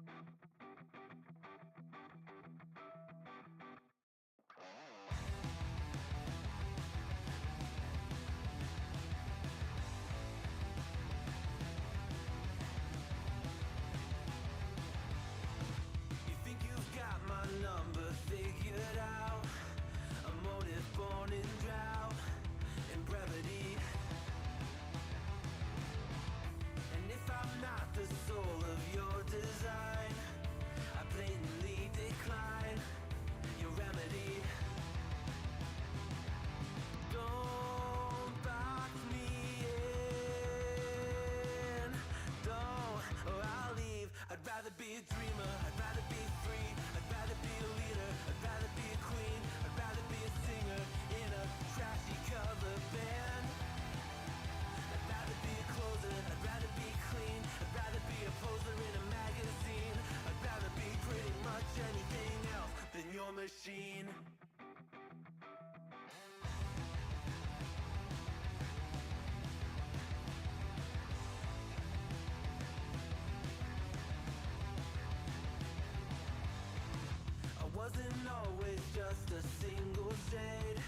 You think you've got my number figured out, a motive born in drought and brevity. And if I'm not the soul of your design, I blatantly decline your remedy. Don't box me in, don't, or I'll leave. I'd rather be a dreamer, I'd rather be free, I'd rather be a leader, I'd rather be a queen, I'd rather be a singer in a trashy cover band. I'd rather be a closer, I'd rather be clean, I'd rather be a poser in a magazine, I'd rather be pretty much anything else than your machine. I wasn't always just a single shade,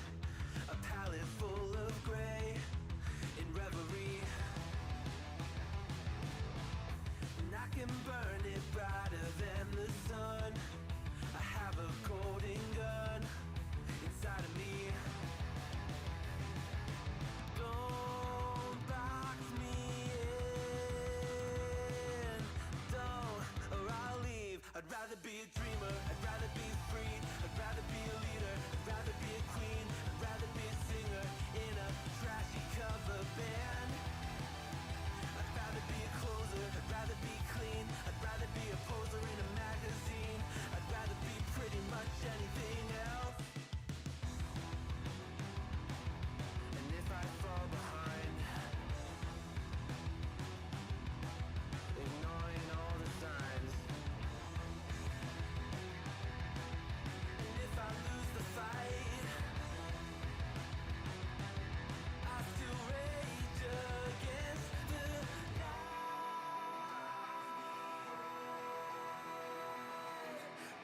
a palette full of gray in reverie. And I can burn it brighter than the sun. I have a golden gun inside of me. Don't box me in, don't, or I'll leave. I'd rather be a dreamer, I'd rather be free, I'd rather be a leader, I'd rather be a queen, I'd rather be a singer in a trashy cover band. I'd rather be a closer, I'd rather be clean, I'd rather be a poser in a magazine, I'd rather be pretty much anything else. And if I fall behind, ignoring all the signs, and if I lose the fight, I still rage against the night.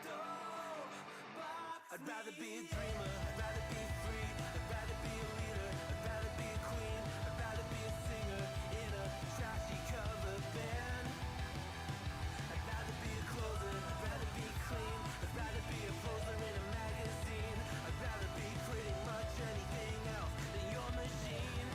Don't box I'd rather be a dreamer, I'd rather be free, I'd rather be a leader, I'd rather be a queen, I'd rather be a singer in a trashy cover band. I'd rather be a closer, I'd rather be clean, I'd rather be a poser in a magazine, I'd rather be pretty much anything else than your machine.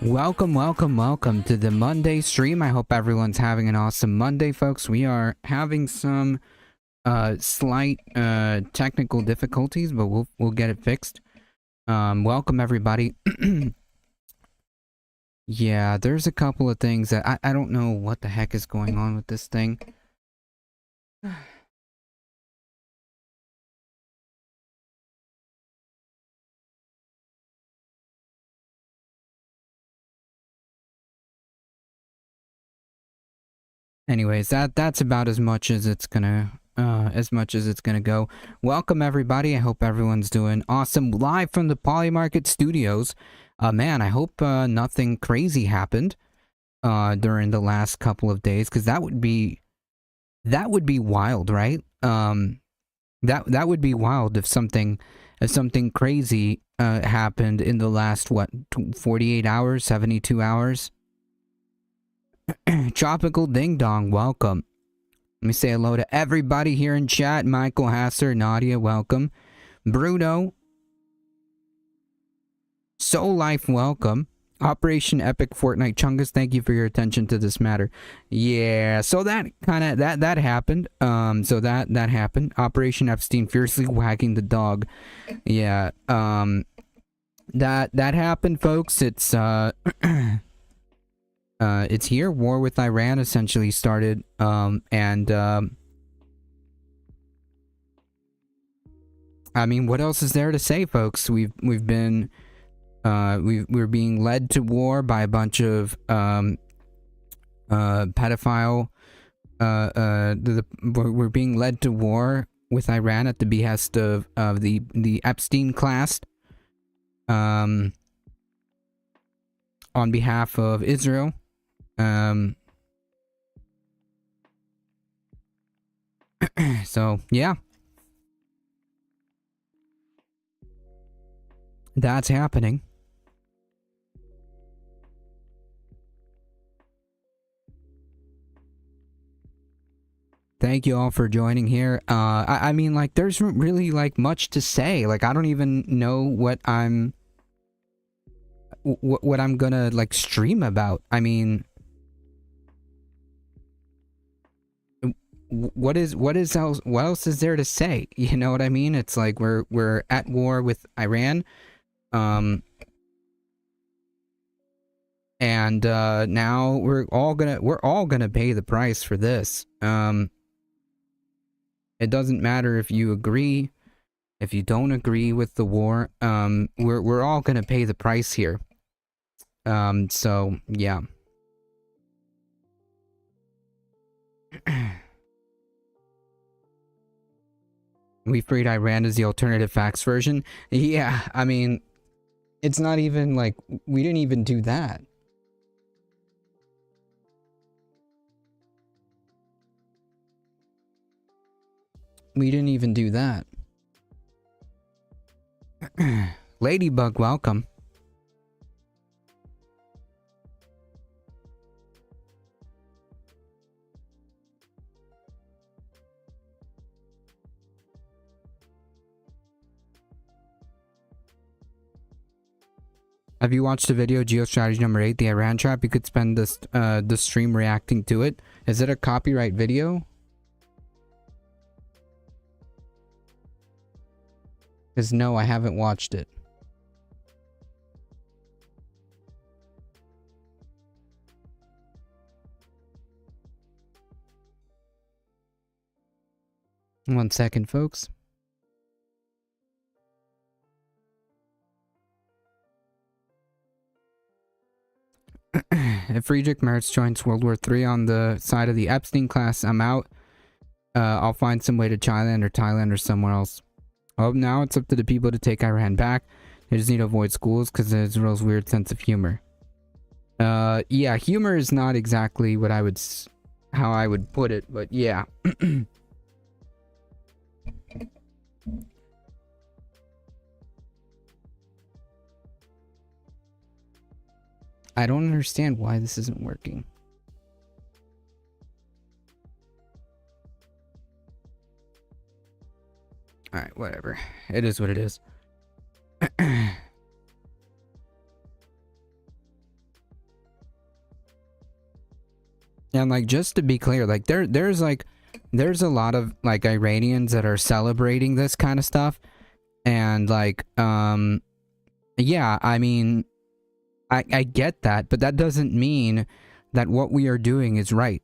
Welcome, welcome, welcome to the Monday stream. I hope everyone's having an awesome Monday, folks. We are having some slight technical difficulties, but we'll get it fixed. Welcome everybody. Yeah, there's a couple of things that I don't know what the heck is going on with this thing. Anyways, that's about as much as it's gonna go. Welcome everybody. I hope everyone's doing awesome. Live from the Polymarket Studios. Man, I hope nothing crazy happened during the last couple of days, because that would be wild, right? That would be wild if something crazy happened in the last 48 hours, 72 hours. Tropical Ding Dong, welcome. Let me say hello to everybody here in chat. Michael Hasser, Nadia, welcome. Bruno, Soul Life, welcome. Operation Epic Fortnite Chungus, thank you for your attention to this matter. Yeah, so that happened. So that happened. Operation Epstein fiercely wagging the dog. Yeah, that happened, folks. It's it's here. War with Iran essentially started, and I mean, what else is there to say, folks? We're being led to war by a bunch of pedophile. We're being led to war with Iran at the behest of the Epstein class, on behalf of Israel. So yeah, that's happening. Thank you all for joining here. I mean, like, there's really like much to say. Like, I don't even know what I'm gonna like stream about. I mean, what else is there to say? You know what I mean? It's like we're at war with Iran, and now we're all gonna pay the price for this. It doesn't matter if you agree, if you don't agree with the war. We're all gonna pay the price here. So yeah. We freed Iran as the alternative facts version. Yeah, I mean, it's not even like we didn't even do that. We didn't even do that. Ladybug, welcome. Have you watched the video Geostrategy number 8, the Iran trap? You could spend this the stream reacting to it. Is it a copyright video? Because no, I haven't watched it. One second, folks. If Friedrich Merz joins World War III on the side of the Epstein class, I'm out. I'll find some way to Thailand or somewhere else. Oh, now it's up to the people to take Iran back. They just need to avoid schools because of Israel's weird sense of humor. Yeah, humor is not exactly what how I would put it, but yeah. I don't understand why this isn't working. Alright, whatever. It is what it is. And like, just to be clear, like there's a lot of like Iranians that are celebrating this kind of stuff, and like yeah, I mean, I get that, but that doesn't mean that what we are doing is right.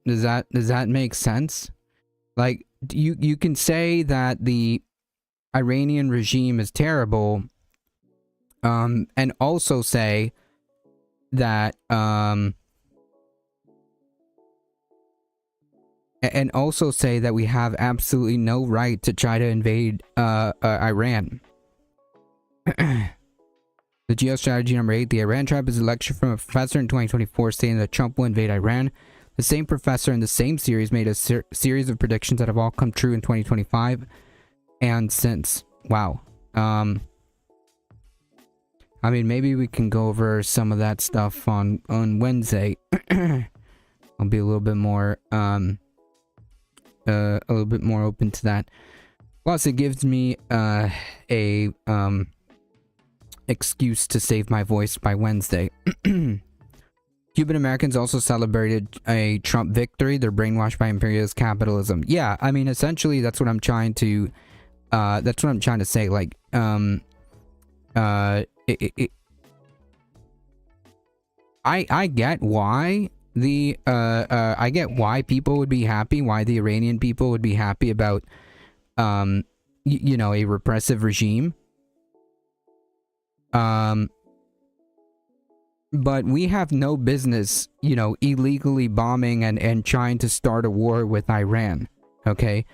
Does that make sense? Like, you can say that the Iranian regime is terrible, and also say that we have absolutely no right to try to invade Iran. The geostrategy number 8, the Iran trap, is a lecture from a professor in 2024 stating that Trump will invade Iran. The same professor in the same series made a series of predictions that have all come true in 2025 and since. Wow. I mean, maybe we can go over some of that stuff on Wednesday. I'll be a little bit more open to that. Plus, it gives me a excuse to save my voice by Wednesday. Cuban Americans also celebrated a Trump victory. They're brainwashed by imperialist capitalism. Yeah, I mean, essentially, that's what I'm trying to say. Like, I get why I get why people would be happy, why the Iranian people would be happy about, you know, a repressive regime. But we have no business, you know, illegally bombing and trying to start a war with Iran. Okay?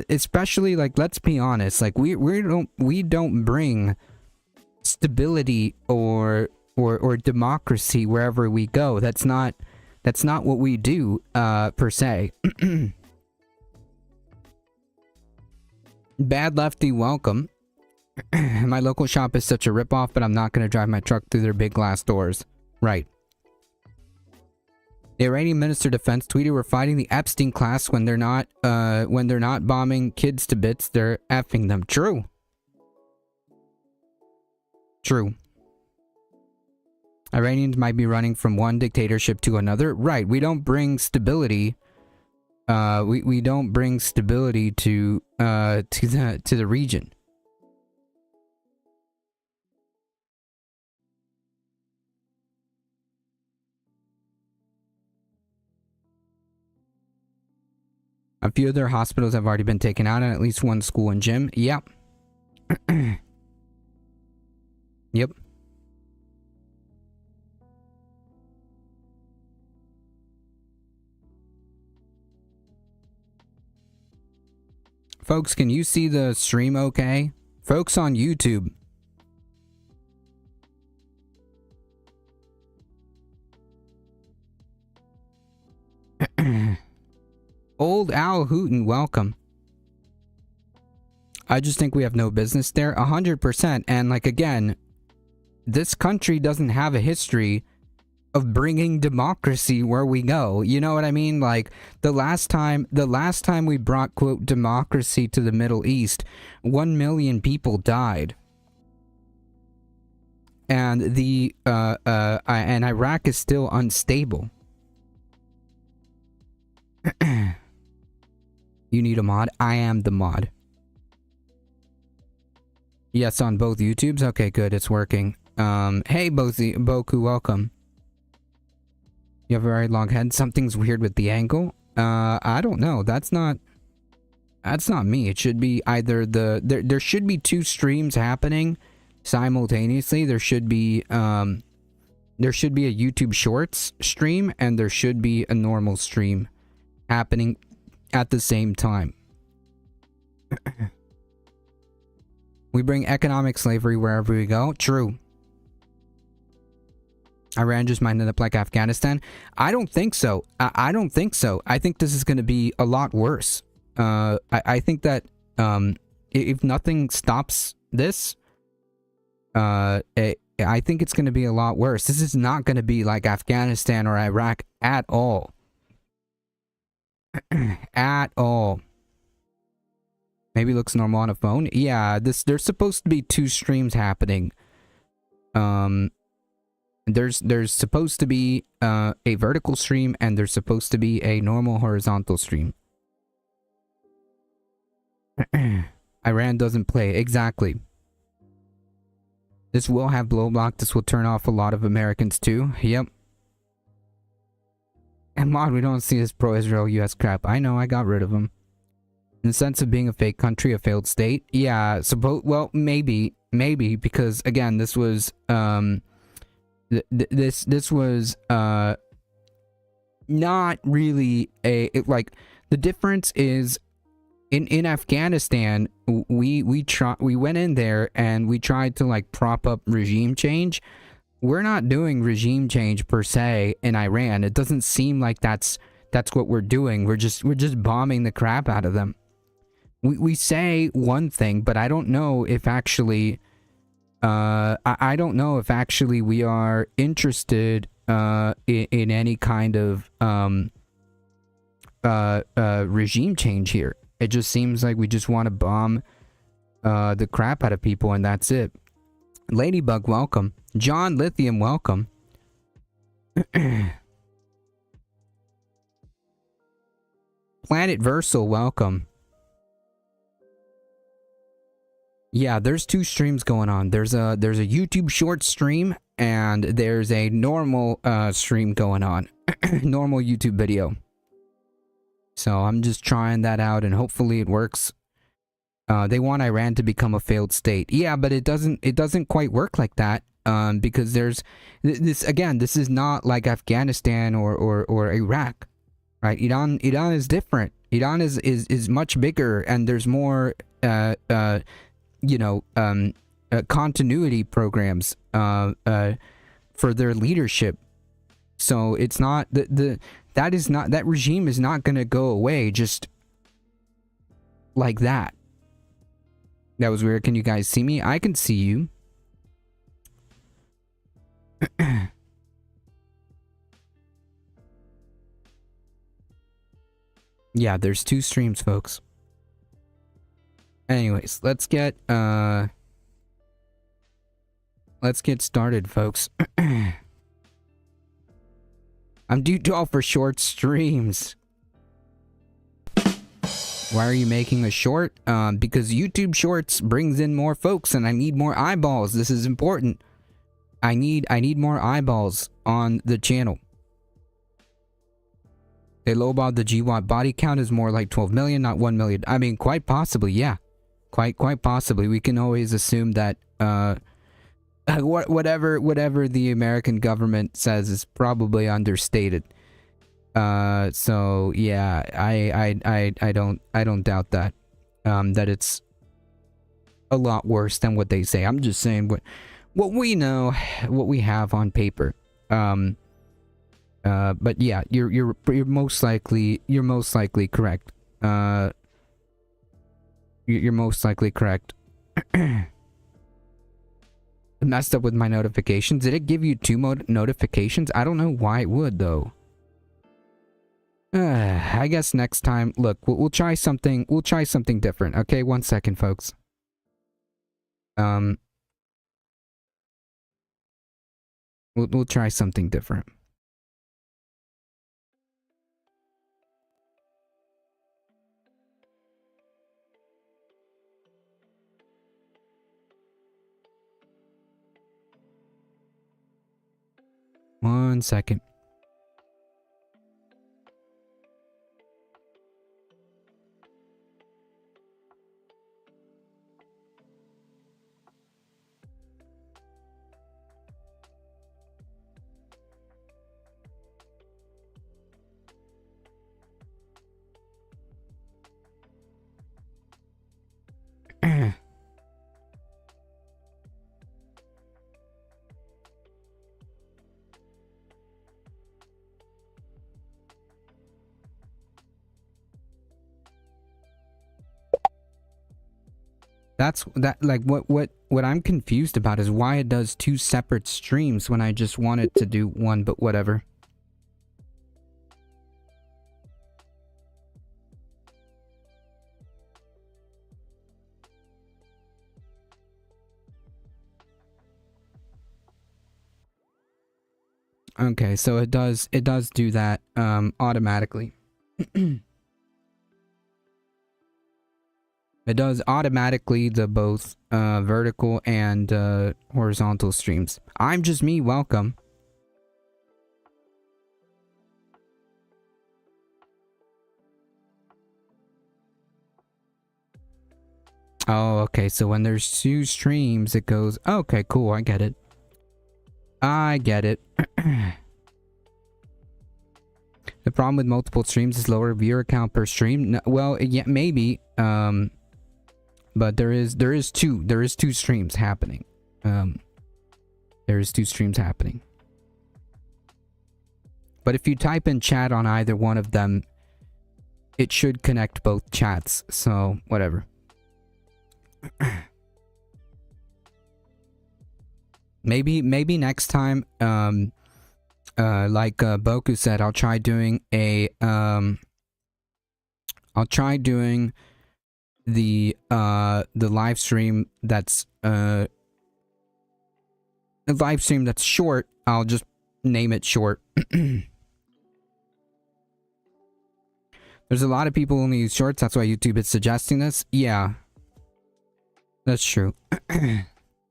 Especially, like, let's be honest, like, we don't bring stability or democracy wherever we go. That's not what we do, per se. Bad Lefty, welcome. My local shop is such a ripoff, but I'm not going to drive my truck through their big glass doors. Right. The Iranian Minister of Defense tweeted, "We're fighting the Epstein class when they're not bombing kids to bits, they're effing them." True. True. Iranians might be running from one dictatorship to another. Right. We don't bring stability. We don't bring stability to the region. A few of their hospitals have already been taken out, and at least one school and gym. Yep. Yep. Folks, can you see the stream okay? Folks on YouTube. Old Al Hooten, welcome. I just think we have no business there, 100%. And like, again, this country doesn't have a history of bringing democracy where we go. You know what I mean? Like, the last time we brought, quote, democracy to the Middle East, 1 million people died. And and Iraq is still unstable. You need a mod? I am the mod. Yes, on both YouTubes? Okay, good, it's working. Hey, Boku, welcome. You have a very long head. Something's weird with the angle. I don't know. That's not me. It should be either there should be two streams happening simultaneously. There should be a YouTube Shorts stream, and there should be a normal stream happening at the same time. We bring economic slavery wherever we go. True. Iran just might end up like Afghanistan. I don't think so. I don't think so. I think this is going to be a lot worse. I think that if nothing stops this, I think it's going to be a lot worse. This is not going to be like Afghanistan or Iraq at all. At all. Maybe it looks normal on a phone. Yeah, there's supposed to be two streams happening. There's supposed to be a vertical stream, and there's supposed to be a normal horizontal stream. Iran doesn't play. Exactly. This will have blow block. This will turn off a lot of Americans too. Yep. And Mod, we don't see this pro-Israel US crap. I know, I got rid of them. In the sense of being a fake country, a failed state. Yeah, well, maybe, because again, this was this was not really like, the difference is in Afghanistan, we went in there and we tried to like prop up regime change. We're not doing regime change per se in Iran. It doesn't seem like that's what we're doing. We're just bombing the crap out of them. We say one thing, but I don't know if actually I don't know if actually we are interested in any kind of regime change here. It just seems like we just want to bomb the crap out of people, and that's it. Ladybug, welcome. John Lithium, welcome. Planet Versal, welcome. Yeah, there's two streams going on. There's a YouTube short stream, and there's a normal stream going on. Normal YouTube video. So I'm just trying that out, and hopefully it works. They want Iran to become a failed state. Yeah, but it doesn't quite work like that. Because there's this again. This is not like Afghanistan or Iraq, right? Iran is different. Iran is much bigger, and there's more continuity programs for their leadership. So it's not that regime is not going to go away just like that. That was weird. Can you guys see me? I can see you. Yeah, there's two streams, folks. Anyways, let's get started, folks. I'm due for short streams. Why are you making a short? Because YouTube Shorts brings in more folks, and I need more eyeballs. This is important. I need more eyeballs on the channel. They lowballed the GWAT body count is more like 12 million, not 1 million. I mean, quite possibly, yeah. Quite possibly. We can always assume that whatever the American government says is probably understated. So yeah, I don't doubt that. That it's a lot worse than what they say. I'm just saying what we know, what we have on paper. But yeah, you're most likely correct. You're most likely correct. It messed up with my notifications. Did it give you two notifications? I don't know why it would though. I guess next time. Look, we'll try something. We'll try something different. Okay, 1 second, folks. We'll try something different. One second. Like what I'm confused about is why it does two separate streams when I just wanted to do one, but whatever. Okay, so it does do that automatically. It does automatically the both vertical and horizontal streams. I'm just me, welcome. Oh, okay, so when there's 2 streams, it goes... Okay, cool, I get it. I get it. The problem with multiple streams is lower viewer count per stream. No, well, yeah, maybe. But there is 2 streams happening. There is 2 streams happening. But if you type in chat on either one of them, it should connect both chats. So whatever. Maybe next time, like Boku said, I'll try doing a the live stream that's a live stream that's short. I'll just name it short. There's a lot of people who only use shorts, that's why YouTube is suggesting this. Yeah. That's true.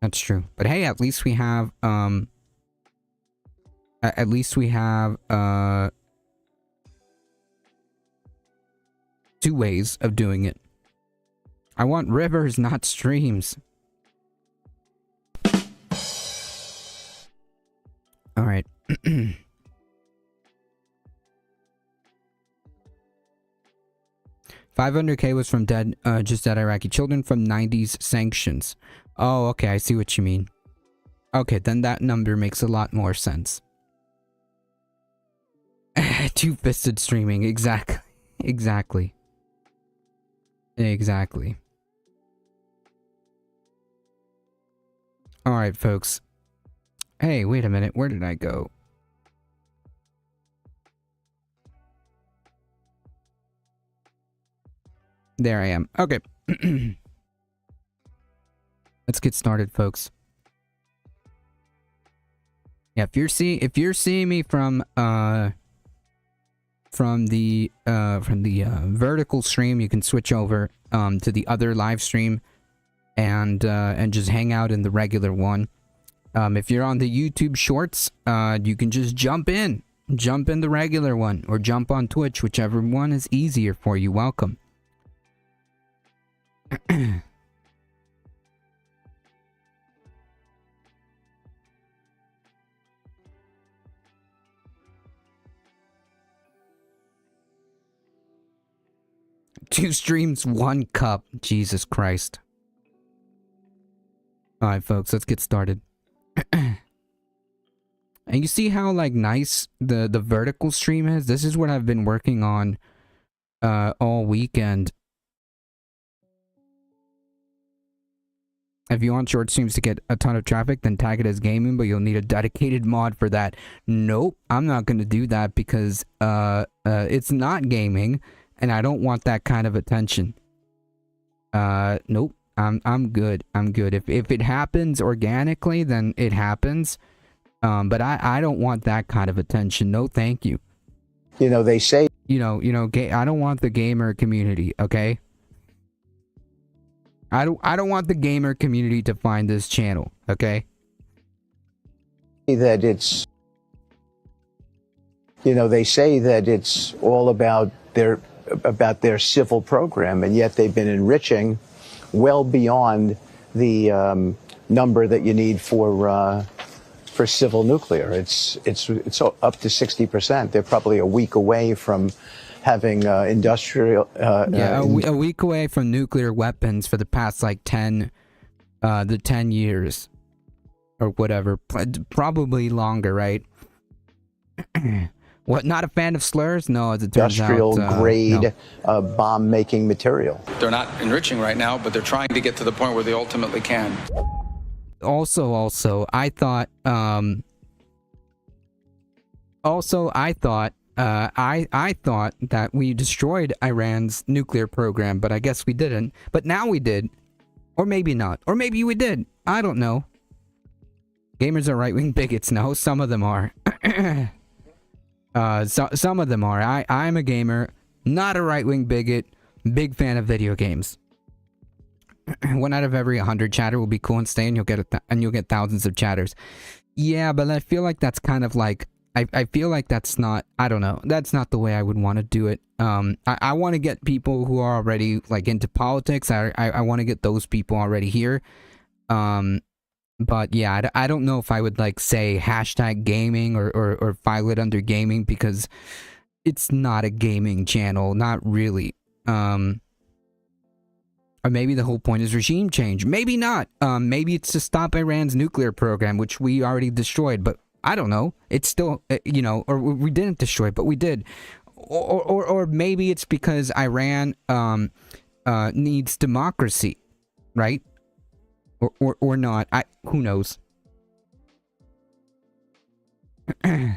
That's true. But hey, at least we have at least we have 2 ways of doing it. I want rivers, not streams. All right. 500K was from just dead Iraqi children from 90s sanctions. Oh, okay, I see what you mean. Okay, then that number makes a lot more sense. Two-fisted streaming, exactly. Exactly. Alright, folks. Hey, wait a minute, where did I go? There I am. Okay. Let's get started, folks. Yeah, if you're seeing me from the vertical stream, you can switch over to the other live stream and just hang out in the regular one. If you're on the YouTube Shorts, you can just jump in the regular one or jump on Twitch, whichever one is easier for you. Welcome. Two streams, 1 cup. Jesus Christ. Alright, folks, let's get started. And you see how, like, nice the vertical stream is? This is what I've been working on all weekend. If you want short streams to get a ton of traffic, then tag it as gaming, but you'll need a dedicated mod for that. Nope, I'm not going to do that because it's not gaming, and I don't want that kind of attention. Nope, I'm good. I'm good. If it happens organically, then it happens. But I don't want that kind of attention. No, thank you. You know, they say... I don't want the gamer community, okay? I don't want the gamer community to find this channel, okay? That it's... You know, they say that it's all about their civil program, and yet they've been enriching well beyond the number that you need for civil nuclear. It's up to 60%. They're probably a week away from having industrial... a week away from nuclear weapons for the past, like, 10 years. Or whatever. Probably longer, right? What, not a fan of slurs? No, as it turns out... Industrial-grade bomb-making material. They're not enriching right now, but they're trying to get to the point where they ultimately can. Also, I thought... I thought that we destroyed Iran's nuclear program, but I guess we didn't. But now we did. Or maybe not. Or maybe we did. I don't know. Gamers are right-wing bigots. No, some of them are. Some of them are. I'm a gamer, not a right-wing bigot. Big fan of video games. 1 out of every 100 chatter will be cool and stay, and you'll get thousands of chatters. Yeah, but I feel like that's kind of like I feel like that's not, I don't know, that's not the way I would want to do it. I want to get people who are already like into politics. I want to get those people already here. But yeah, I don't know if I would like say hashtag gaming or file it under gaming, because it's not a gaming channel, not really. Or maybe the whole point is regime change. Maybe not. Maybe it's to stop Iran's nuclear program, which we already destroyed. But I don't know. It's still, you know, or we didn't destroy it, but we did. Or maybe it's because Iran needs democracy, right? Or not. Who knows? I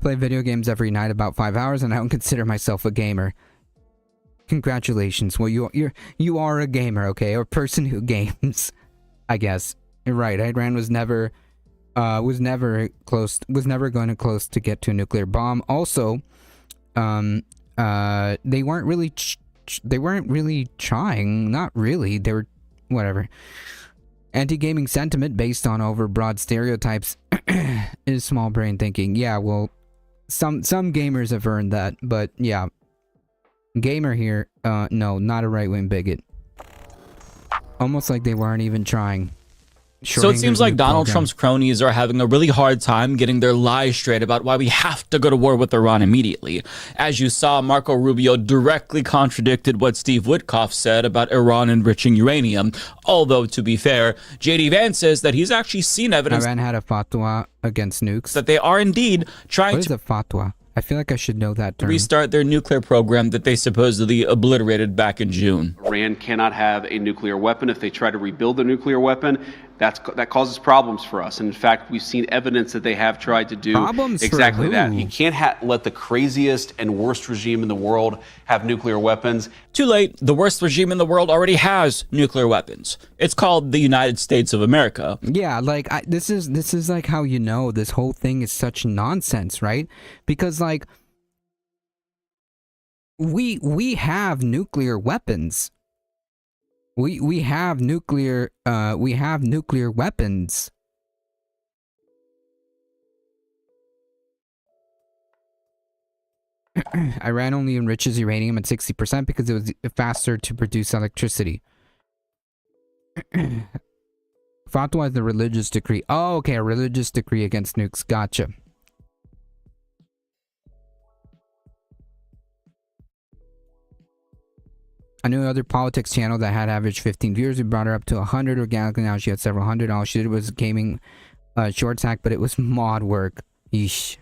play video games every night about 5 hours, and I don't consider myself a gamer. Congratulations. Well, you are a gamer, okay? Or a person who games, I guess. You're right. Iran was never going to close to get to a nuclear bomb. Also, they weren't really trying. Not really. They were whatever. Anti-gaming sentiment based on overbroad stereotypes is small brain thinking. Yeah, well, some gamers have earned that, but yeah. Gamer here, no, not a right-wing bigot. Almost like they weren't even trying. So it seems like Donald Trump's cronies are having a really hard time getting their lies straight about why we have to go to war with Iran immediately. As you saw, Marco Rubio directly contradicted what Steve Witkoff said about Iran enriching uranium. Although, to be fair, JD Vance says that he's actually seen evidence Iran had a fatwa against nukes. that they are indeed trying What is a fatwa? I feel like I should know that term. restart their nuclear program that they supposedly obliterated back in June. Iran cannot have a nuclear weapon. If they try to rebuild a nuclear weapon, that causes problems for us. And in fact, we've seen evidence that they have tried to do Problems exactly for that. who? You can't let the craziest and worst regime in the world have nuclear weapons. Too late, the worst regime in the world already has nuclear weapons. It's called the United States of America. Yeah, like this is like how you know this whole thing is such nonsense, right? Because like we have nuclear weapons. We have nuclear weapons. Iran only enriches uranium at 60% because it was faster to produce electricity. Fatwa is the religious decree. Oh, okay, a religious decree against nukes. Gotcha. I knew another politics channel that had average 15 viewers. We brought her up to 100 organically. Now she had several hundred. All she did was gaming short hack, but it was mod work. Yeesh.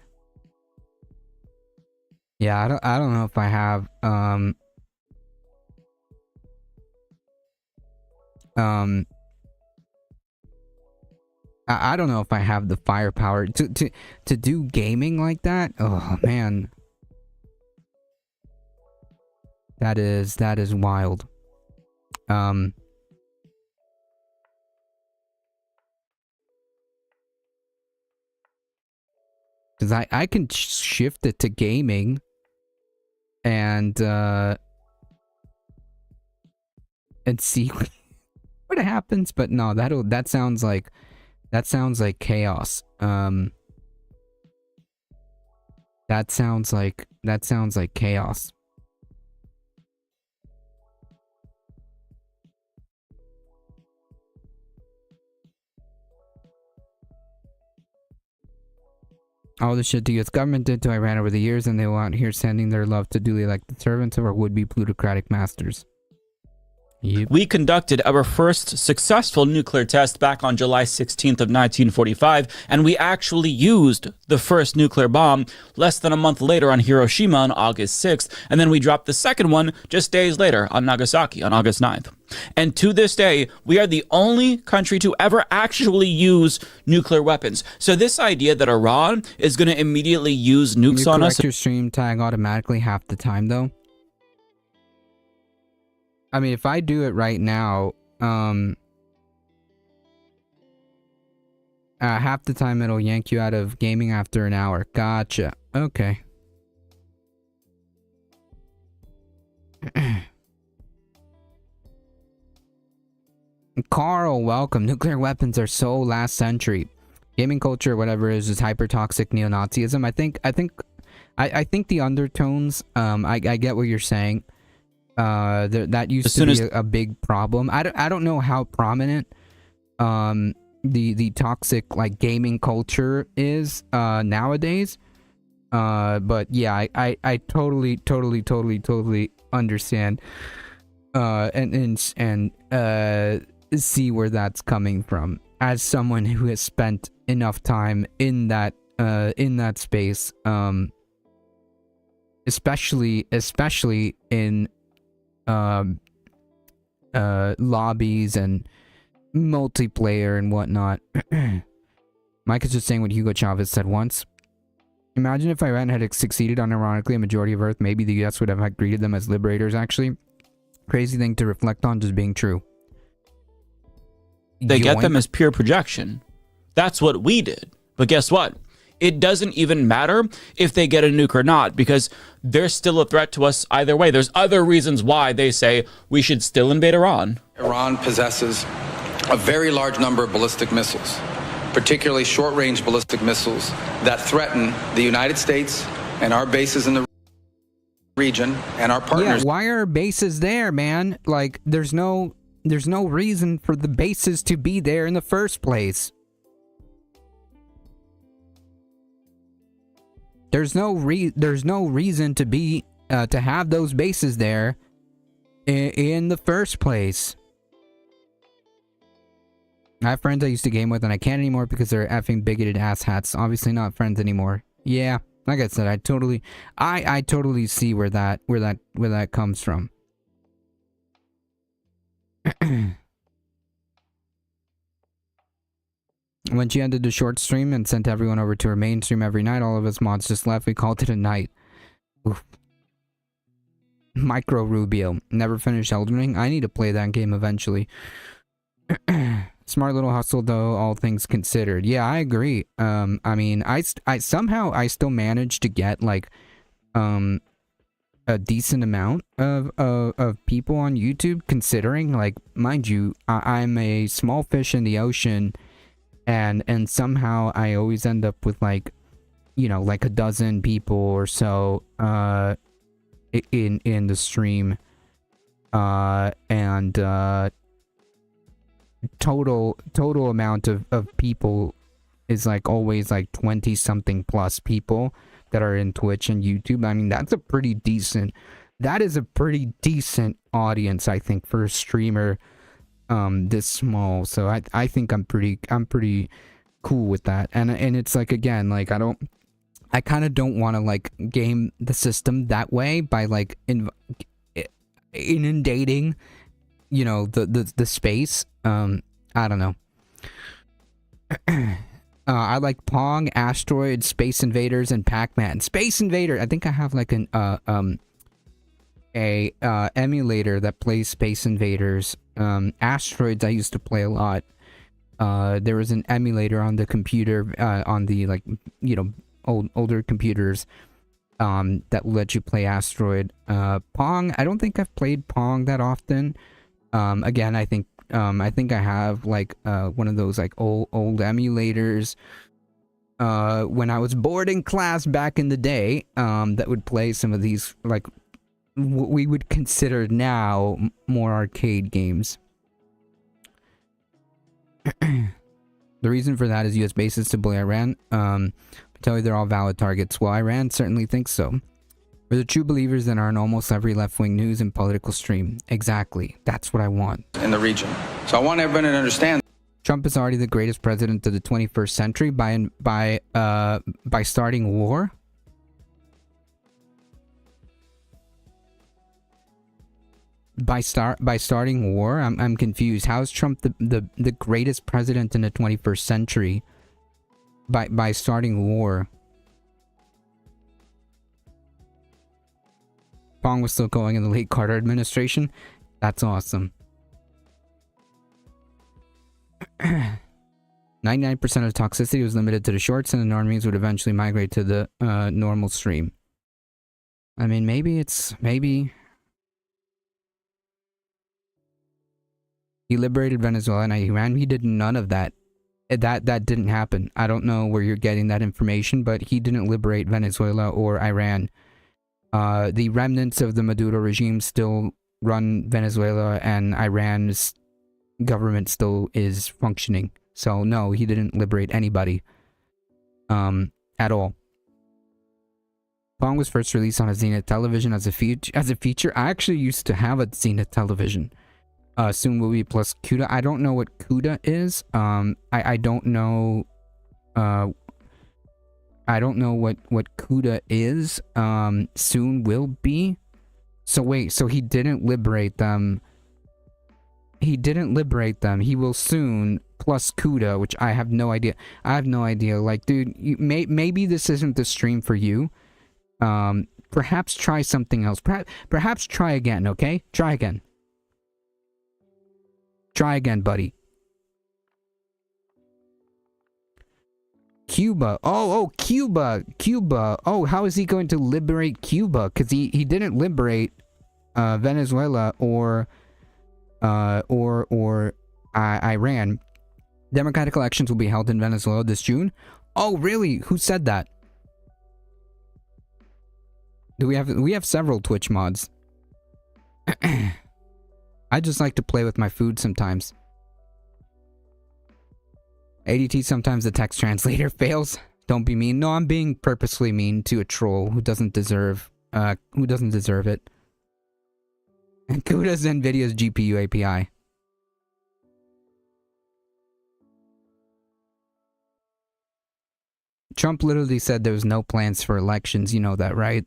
Yeah, I don't know if I have I don't know if I have the firepower to do gaming like that. Oh man. That is wild. Cuz I can shift it to gaming and see what happens, but no, that sounds like chaos. That sounds like chaos. All the shit the US government did to Iran over the years, and they will out here sending their love to duly elected servants of our would-be plutocratic masters. Yep. We conducted our first successful nuclear test back on July 16th of 1945, and we actually used the first nuclear bomb less than a month later on Hiroshima on August 6th, and then we dropped the second one just days later on Nagasaki on August 9th. And to this day, we are the only country to ever actually use nuclear weapons. So this idea that Iran is going to immediately use nukes on us... You correct your stream tag automatically half the time, though? I mean, if I do it right now, Half the time it'll yank you out of gaming after an hour. Gotcha. Okay. Carl, welcome. Nuclear weapons are so last century. Gaming culture, whatever it is just hyper toxic neo-Nazism. I think the undertones. I get what you're saying. That used to be a big problem. I don't know how prominent the toxic like gaming culture is nowadays. But yeah, I totally understand. And see where that's coming from as someone who has spent enough time in that space, especially in lobbies and multiplayer and whatnot. Mike is just saying what Hugo Chavez said once. Imagine if Iran had succeeded on, ironically, a majority of Earth, maybe the US would have greeted them as liberators, actually. Crazy thing to reflect on, just being true. They get them as pure projection. That's what we did. But guess what? It doesn't even matter if they get a nuke or not, because they're still a threat to us either way. There's other reasons why they say we should still invade Iran. Iran possesses a very large number of ballistic missiles, particularly short-range ballistic missiles that threaten the United States and our bases in the region and our partners. Yeah, why are bases there, man? Like, there's no reason for the bases to be there in the first place. There's no reason to be to have those bases there in the first place. I have friends I used to game with and I can't anymore because they're effing bigoted asshats. Obviously not friends anymore. Yeah, like I said, I totally see where that comes from. When she ended the short stream and sent everyone over to her main stream every night, all of us mods just left. We called it a night. Oof. Micro Rubio. Never finished Elden Ring. I need to play that game eventually. Smart little hustle though, all things considered. Yeah, I agree. I mean, I somehow I still managed to get like a decent amount of people on YouTube, considering, like, mind you, I'm a small fish in the ocean, and somehow I always end up with, like, you know, like a dozen people or so in the stream, and total amount of people is like always like 20 something plus people that are in Twitch and YouTube. I mean, that is a pretty decent audience, I think, for a streamer this small. So I think I'm pretty cool with that. And it's like, again, like I kind of don't want to like game the system that way by like inundating, you know, the space. I don't know. I like Pong, Asteroid, Space Invaders, and Pac-Man. Space Invader. I think I have like an emulator that plays Space Invaders. Asteroids I used to play a lot. There was an emulator on the computer, on the, like, you know, older computers, that let you play Asteroid. Pong. I don't think I've played Pong that often. Again, I think I have like one of those like old emulators when I was bored in class back in the day, that would play some of these, like, what we would consider now more arcade games. The reason for that is US bases to bully Iran. I tell you, they're all valid targets. Well, Iran certainly thinks so. We're the true believers that are in almost every left-wing news and political stream. Exactly. That's what I want. In the region. So I want everybody to understand. Trump is already the greatest president of the 21st century by starting war. By starting war? I'm confused. How is Trump the greatest president in the 21st century by starting war? Pong was still going in the late Carter administration. That's awesome. 99% of the toxicity was limited to the shorts, and the normies would eventually migrate to the normal stream. I mean, maybe he liberated Venezuela and Iran. He did none of that. That didn't happen. I don't know where you're getting that information, but he didn't liberate Venezuela or Iran. The remnants of the Maduro regime still run Venezuela, and Iran's government still is functioning. So no, he didn't liberate anybody at all. Pong was first released on a Zenith television as a feature. I actually used to have a Zenith television. Soon will be plus CUDA. I don't know what CUDA is. I don't know. I don't know what CUDA is. Soon will be. So wait. So he didn't liberate them. He didn't liberate them. He will soon plus CUDA, which I have no idea. I have no idea. Like, dude, maybe this isn't the stream for you. Perhaps try something else. Perhaps try again. Okay, try again. Try again, buddy. Cuba. Oh, Cuba. Cuba. Oh, how is he going to liberate Cuba? Because he didn't liberate Venezuela or Iran. Democratic elections will be held in Venezuela this June. Oh, really? Who said that? Do we have several Twitch mods? I just like to play with my food sometimes. ADT, sometimes the text translator fails. Don't be mean. No, I'm being purposely mean to a troll who doesn't deserve it. And CUDA's NVIDIA's GPU API. Trump literally said there was no plans for elections. You know that, right?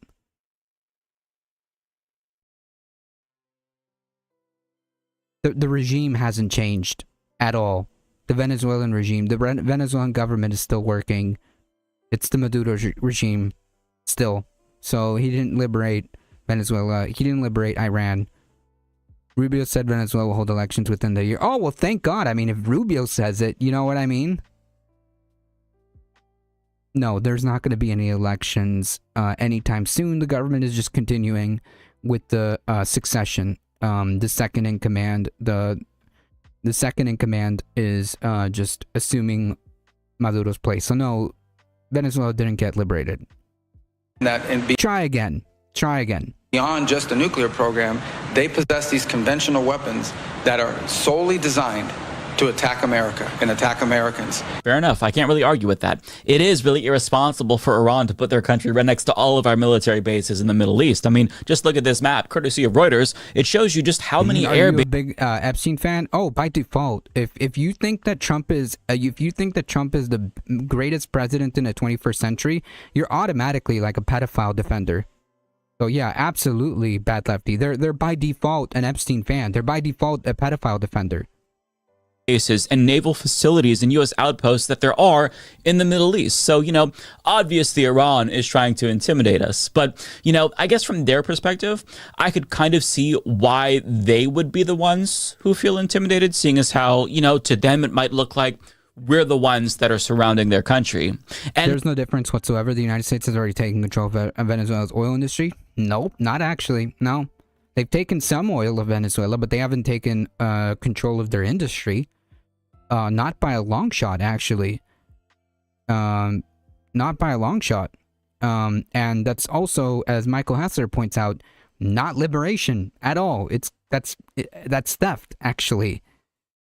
The regime hasn't changed at all. The Venezuelan regime, the Venezuelan government is still working. It's the Maduro regime still. So he didn't liberate Venezuela. He didn't liberate Iran. Rubio said Venezuela will hold elections within the year. Oh, well, thank God. I mean, if Rubio says it, you know what I mean? No, there's not going to be any elections anytime soon. The government is just continuing with the succession. The second in command, the second in command is just assuming Maduro's place. So no, Venezuela didn't get liberated. Try again. Try again. Beyond just a nuclear program, they possess these conventional weapons that are solely designed to attack America and attack Americans. Fair enough. I can't really argue with that. It is really irresponsible for Iran to put their country right next to all of our military bases in the Middle East. I mean, just look at this map, courtesy of Reuters. It shows you just how many air bases. Are you a big Epstein fan? Oh, by default, if you think that Trump is the greatest president in the 21st century, you're automatically like a pedophile defender. So yeah, absolutely, bad lefty. They're by default an Epstein fan. They're by default a pedophile defender. Bases and naval facilities and U.S. outposts that there are in the Middle East. So, obviously Iran is trying to intimidate us. But, I guess from their perspective, I could kind of see why they would be the ones who feel intimidated, seeing as how, to them it might look like we're the ones that are surrounding their country. And there's no difference whatsoever. The United States has already taken control of Venezuela's oil industry. Nope, not actually. No. They've taken some oil of Venezuela, but they haven't taken control of their industry. Not by a long shot, actually. Not by a long shot. And that's also, as Michael Hassler points out, not liberation at all. That's theft, actually.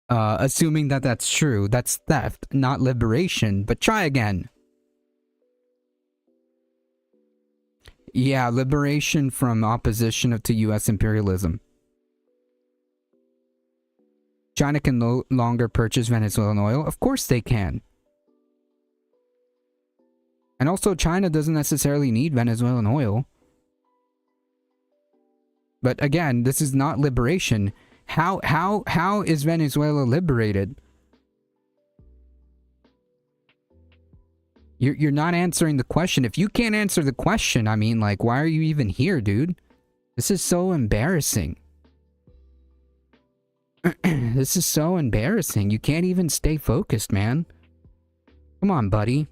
Assuming that that's true, that's theft, not liberation. But try again. Yeah, liberation from opposition to U.S. imperialism. China can no longer purchase Venezuelan oil. Of course they can. And also, China doesn't necessarily need Venezuelan oil. But again, this is not liberation. How is Venezuela liberated? You're not answering the question. If you can't answer the question, I mean, like, why are you even here, dude? This is so embarrassing. This is so embarrassing. You can't even stay focused, man. Come on, buddy.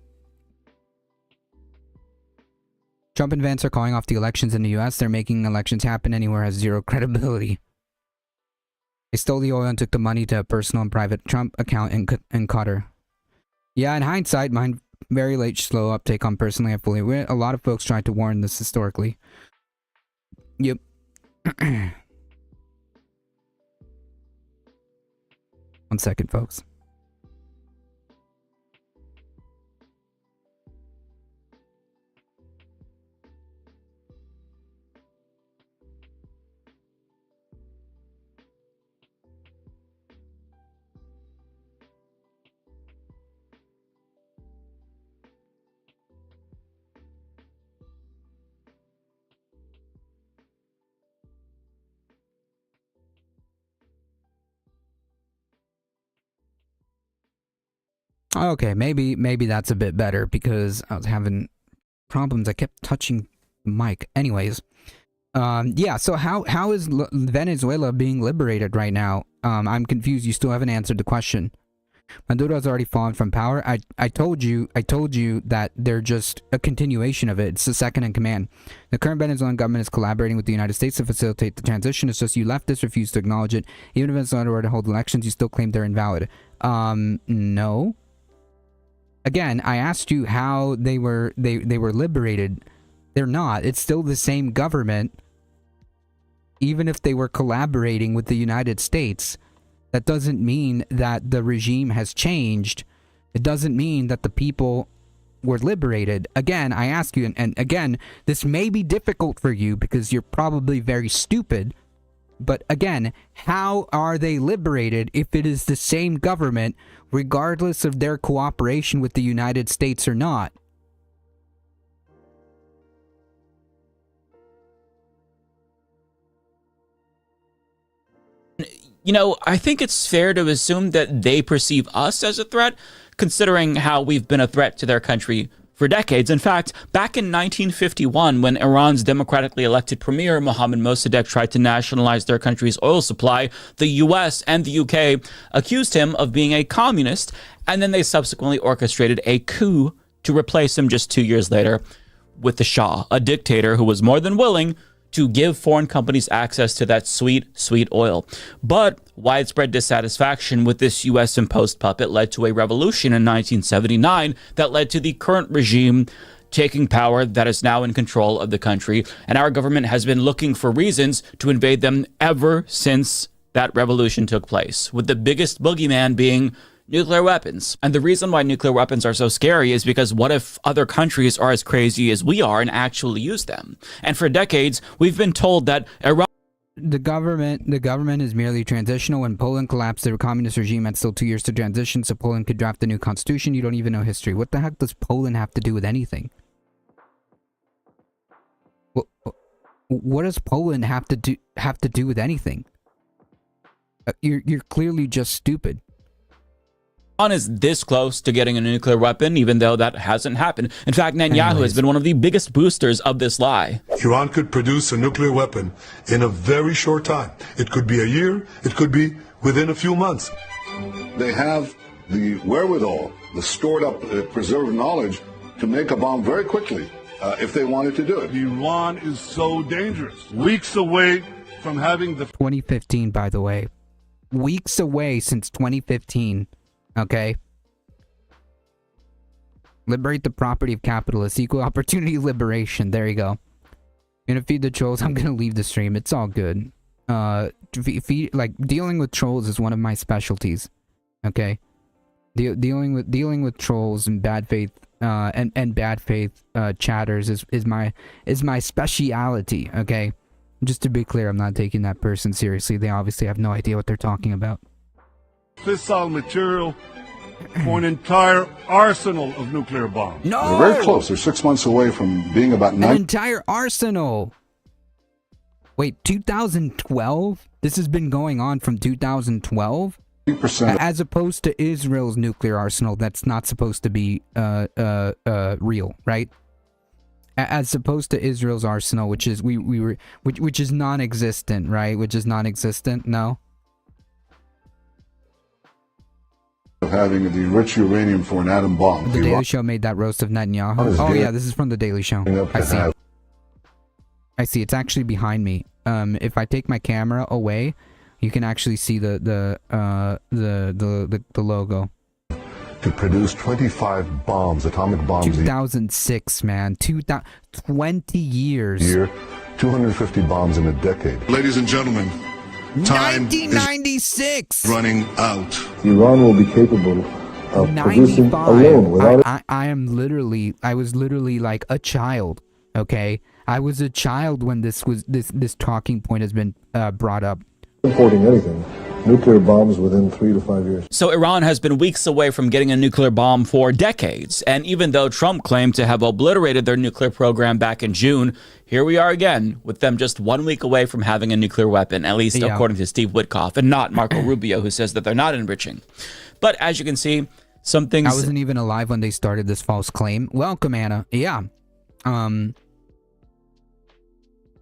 Trump and Vance are calling off the elections in the US. They're making elections happen anywhere has zero credibility. They stole the oil and took the money to a personal and private Trump account in Qatar. Yeah, in hindsight, mine very late, slow uptake on personally and fully aware. A lot of folks tried to warn this historically. Yep. 1 second, folks. Okay, maybe that's a bit better because I was having problems. I kept touching the mic. Anyways, yeah. So how is Venezuela being liberated right now? I'm confused. You still haven't answered the question. Maduro has already fallen from power. I told you that they're just a continuation of it. It's the second in command. The current Venezuelan government is collaborating with the United States to facilitate the transition. It's just you leftists refuse to acknowledge it. Even if Venezuela were to hold elections, you still claim they're invalid. No. Again, I asked you how they were liberated. They're not. It's still the same government. Even if they were collaborating with the United States, that doesn't mean that the regime has changed. It doesn't mean that the people were liberated. Again, I ask you, and again, this may be difficult for you because you're probably very stupid. But again, how are they liberated if it is the same government, regardless of their cooperation with the United States or not? You know, I think it's fair to assume that they perceive us as a threat, considering how we've been a threat to their country for decades. In fact, back in 1951, when Iran's democratically elected premier Mohammad Mossadegh tried to nationalize their country's oil supply, the US and the UK accused him of being a communist, and then they subsequently orchestrated a coup to replace him just 2 years later with the Shah, a dictator who was more than willing to give foreign companies access to that sweet, sweet oil. But widespread dissatisfaction with this US imposed puppet led to a revolution in 1979 that led to the current regime taking power that is now in control of the country. And our government has been looking for reasons to invade them ever since that revolution took place, with the biggest boogeyman being nuclear weapons. And the reason why nuclear weapons are so scary is because what if other countries are as crazy as we are and actually use them? And for decades, we've been told that Iran... The government is merely transitional. When Poland collapsed, the communist regime had still 2 years to transition, so Poland could draft a new constitution. You don't even know history. What the heck does Poland have to do with anything? What does Poland have to do with anything? You're clearly just stupid. Iran is this close to getting a nuclear weapon, even though that hasn't happened. In fact, Netanyahu has been one of the biggest boosters of this lie. Iran could produce a nuclear weapon in a very short time. It could be a year. It could be within a few months. They have the wherewithal, the stored up, preserved knowledge to make a bomb very quickly if they wanted to do it. Iran is so dangerous. Weeks away from having the... 2015, by the way. Weeks away since 2015. Okay? Liberate the property of capitalists. Equal opportunity liberation. There you go. Gonna feed the trolls. I'm gonna leave the stream. It's all good. Dealing with trolls is one of my specialties. Okay? Dealing with trolls and bad faith and bad faith chatters is my speciality. Okay? Just to be clear, I'm not taking that person seriously. They obviously have no idea what they're talking about. Fissile material for an entire arsenal of nuclear bombs. No! They're very close. They're 6 months away from being about An entire arsenal! Wait, 2012? This has been going on from 2012? 90%. As opposed to Israel's nuclear arsenal that's not supposed to be real, right? As opposed to Israel's arsenal, which is which is non-existent, right? Which is non-existent, no? of having the enriched uranium for an atom bomb. The Daily Iran Show made that roast of Netanyahu. is Oh gearing yeah, this is from the Daily Show. up I to see. have I see. It's actually behind me. If I take my camera away, you can actually see the logo. to produce 25 bombs, atomic bombs a 2006, man. 20 years. year, 250 bombs in a decade. Ladies and gentlemen, time is 1996. running out. Iran will be capable of producing 95. alone without I was literally like a child. Okay, I was a child when this talking point has been brought up. importing anything. Nuclear bombs within 3 to 5 years. So Iran has been weeks away from getting a nuclear bomb for decades. And even though Trump claimed to have obliterated their nuclear program back in June, here we are again with them just 1 week away from having a nuclear weapon, at least according to Steve Witkoff, and not Marco Rubio, who says that they're not enriching. But as you can see, some things... I wasn't even alive when they started this false claim. Welcome, Anna. Yeah.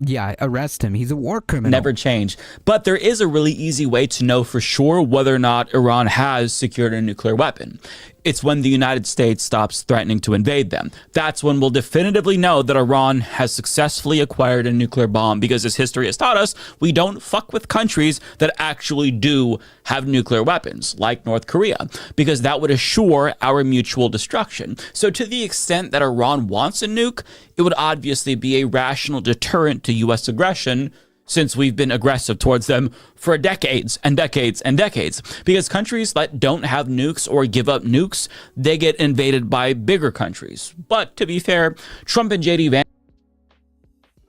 Yeah, arrest him. He's a war criminal. Never change. But there is a really easy way to know for sure whether or not Iran has secured a nuclear weapon. It's when the United States stops threatening to invade them. That's when we'll definitively know that Iran has successfully acquired a nuclear bomb, because as history has taught us, we don't fuck with countries that actually do have nuclear weapons, like North Korea, because that would assure our mutual destruction. So to the extent that Iran wants a nuke, it would obviously be a rational deterrent to U.S. aggression, since we've been aggressive towards them for decades and decades and decades. Because countries that don't have nukes or give up nukes, they get invaded by bigger countries. But to be fair, Trump and J.D. Vance...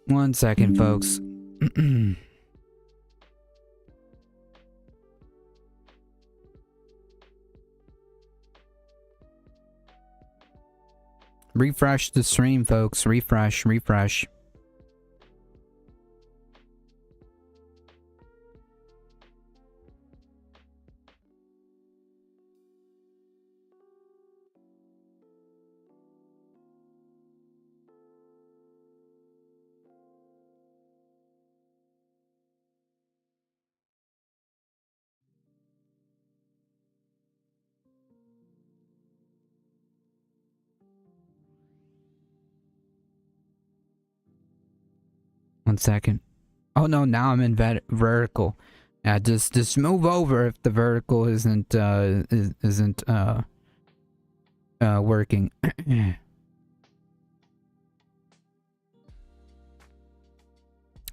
1 second, folks. Refresh the stream, folks. Refresh. 1 second. Oh no, now I'm in vertical. Yeah, just move over if the vertical isn't working.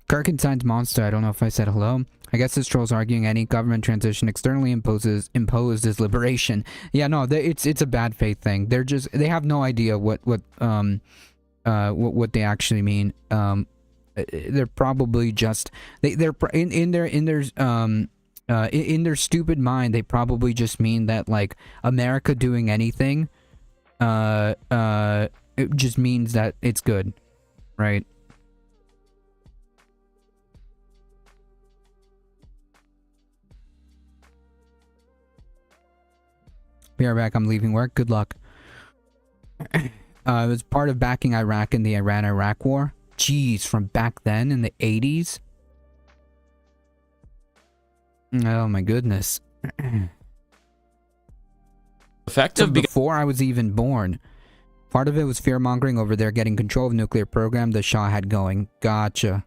Kirkenstein's monster. I don't know if I said hello. I guess this troll's arguing any government transition externally imposed is liberation. Yeah, no, it's a bad faith thing. They have no idea what they actually mean. They're probably just they're in their stupid mind. They probably just mean that like America doing anything, it just means that it's good, right? Be right back. I'm leaving work. Good luck. It was part of backing Iraq in the Iran-Iraq war. Jeez, from back then in the 80s? Oh my goodness. Effective before I was even born. Part of it was fear-mongering over there getting control of the nuclear program the Shah had going. Gotcha.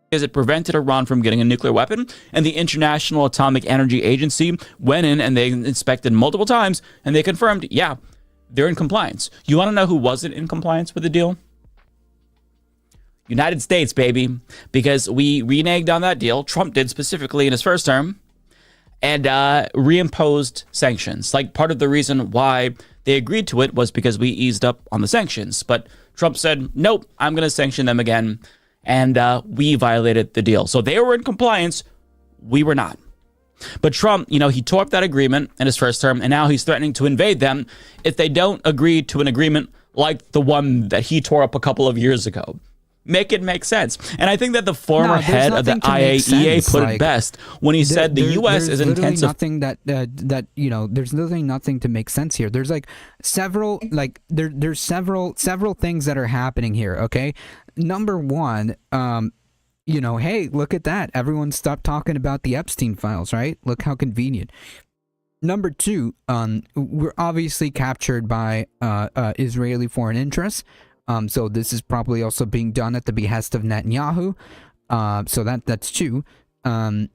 Because it prevented Iran from getting a nuclear weapon, and the International Atomic Energy Agency went in and they inspected multiple times, and they confirmed, yeah, they're in compliance. You want to know who wasn't in compliance with the deal? United States, baby, because we reneged on that deal. Trump did specifically in his first term, and reimposed sanctions. Like, part of the reason why they agreed to it was because we eased up on the sanctions. But Trump said, nope, I'm going to sanction them again. And we violated the deal. So they were in compliance. We were not. But Trump, he tore up that agreement in his first term, and now he's threatening to invade them if they don't agree to an agreement like the one that he tore up a couple of years ago. Make it make sense. And I think that the former head of the IAEA put it best when he said the U.S. is intensive. Nothing there's literally nothing to make sense here. There's like several there's several things that are happening here. Okay, number one, hey, look at that. Everyone stopped talking about the Epstein files, right? Look how convenient. Number two, we're obviously captured by Israeli foreign interests. So this is probably also being done at the behest of Netanyahu. So that's two. And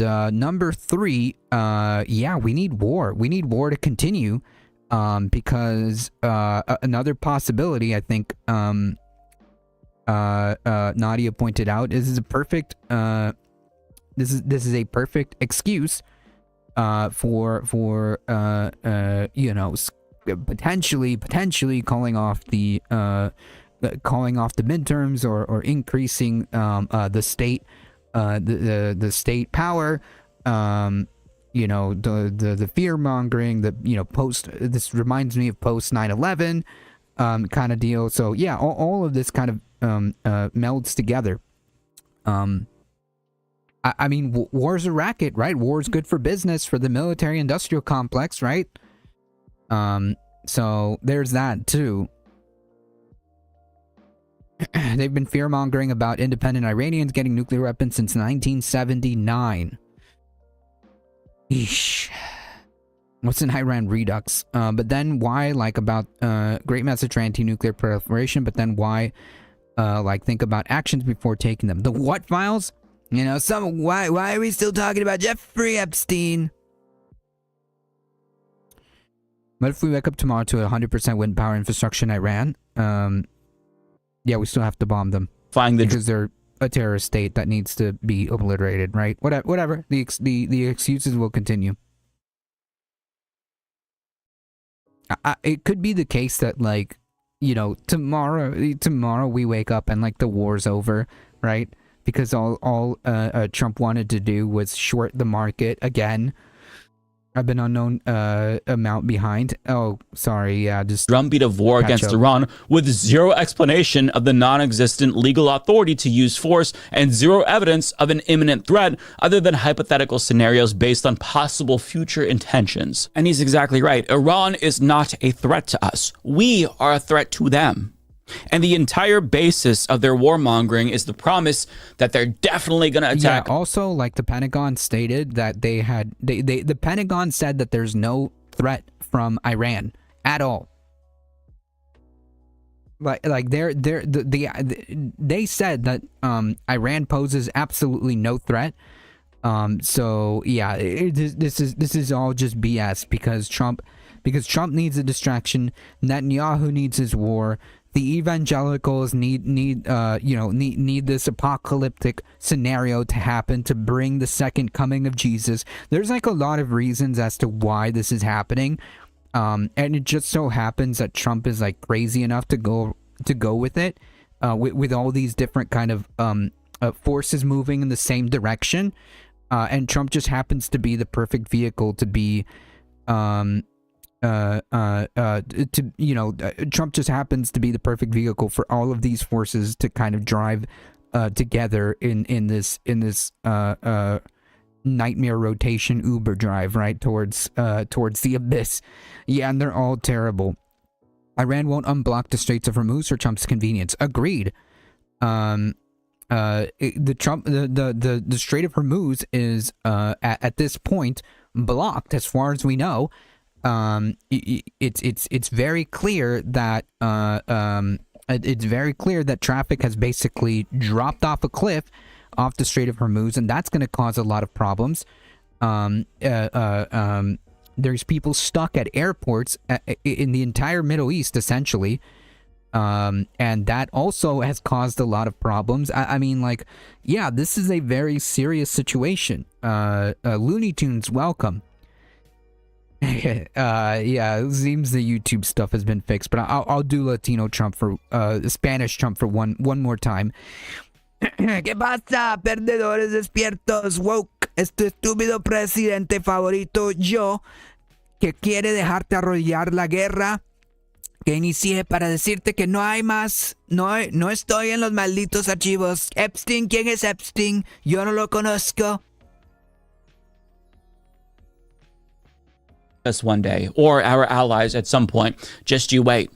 number three, yeah, we need war. We need war to continue. Because another possibility, I think, Nadia pointed out, this is a perfect this is a perfect excuse for you know, potentially calling off the midterms or increasing the state the state power, you know, the fear mongering, the, you know, this reminds me of post 9/11 kind of deal. So yeah, all of this kind of melds together. I mean, war's a racket, right? War's good for business, for the military industrial complex, right? So there's that too. They've been fear-mongering about independent Iranians getting nuclear weapons since 1979. Eesh. What's an Iran redux? But then why, like, about great message for anti-nuclear proliferation, but then why, like, think about actions before taking them? The what files? You know, why are we still talking about Jeffrey Epstein? What if we wake up tomorrow to 100% wind power infrastructure in Iran? Yeah, we still have to bomb them. Because they're a terrorist state that needs to be obliterated, right? Whatever. The excuses will continue. It could be the case that, like, you know, tomorrow we wake up and, like, the war's over, right? Because all Trump wanted to do was short the market again. I've been unknown amount behind. Oh, sorry. Yeah, just drumbeat of war against Iran with zero explanation of the non-existent legal authority to use force and zero evidence of an imminent threat other than hypothetical scenarios based on possible future intentions. And he's exactly right. Iran is not a threat to us. We are a threat to them. And the entire basis of their warmongering is the promise that they're definitely going to attack. Yeah, also, like, the Pentagon stated that the Pentagon said that there's no threat from Iran at all. Like they said that Iran poses absolutely no threat. So yeah, this is all just BS because Trump needs a distraction. Netanyahu needs his war. The evangelicals need this apocalyptic scenario to happen to bring the second coming of Jesus. There's, like, a lot of reasons as to why this is happening, and it just so happens that Trump is, like, crazy enough to go with it, with all these different kind of forces moving in the same direction, and Trump just happens to be the perfect vehicle to be. Trump just happens to be the perfect vehicle for all of these forces to kind of drive together in this nightmare rotation Uber drive, right, towards the abyss. Yeah, and they're all terrible. Iran won't unblock the Straits of Hormuz for Trump's convenience. Agreed. The Strait of Hormuz is at this point blocked, as far as we know. It's very clear that traffic has basically dropped off a cliff off the Strait of Hormuz, and that's going to cause a lot of problems. There's people stuck at airports in the entire Middle East, essentially, and that also has caused a lot of problems. I mean, like, yeah, this is a very serious situation. Looney Tunes, welcome. Yeah, it seems the YouTube stuff has been fixed, but I'll do Latino Trump for Spanish Trump for one more time. ¿Qué pasa, perdedores despiertos woke? Es tu estúpido presidente favorito yo, que quiere dejarte arrollar la guerra que inicié para decirte que no hay más. No estoy en los malditos archivos. Epstein, ¿quién es Epstein? Yo no lo conozco. Us one day, or our allies at some point. Just you wait.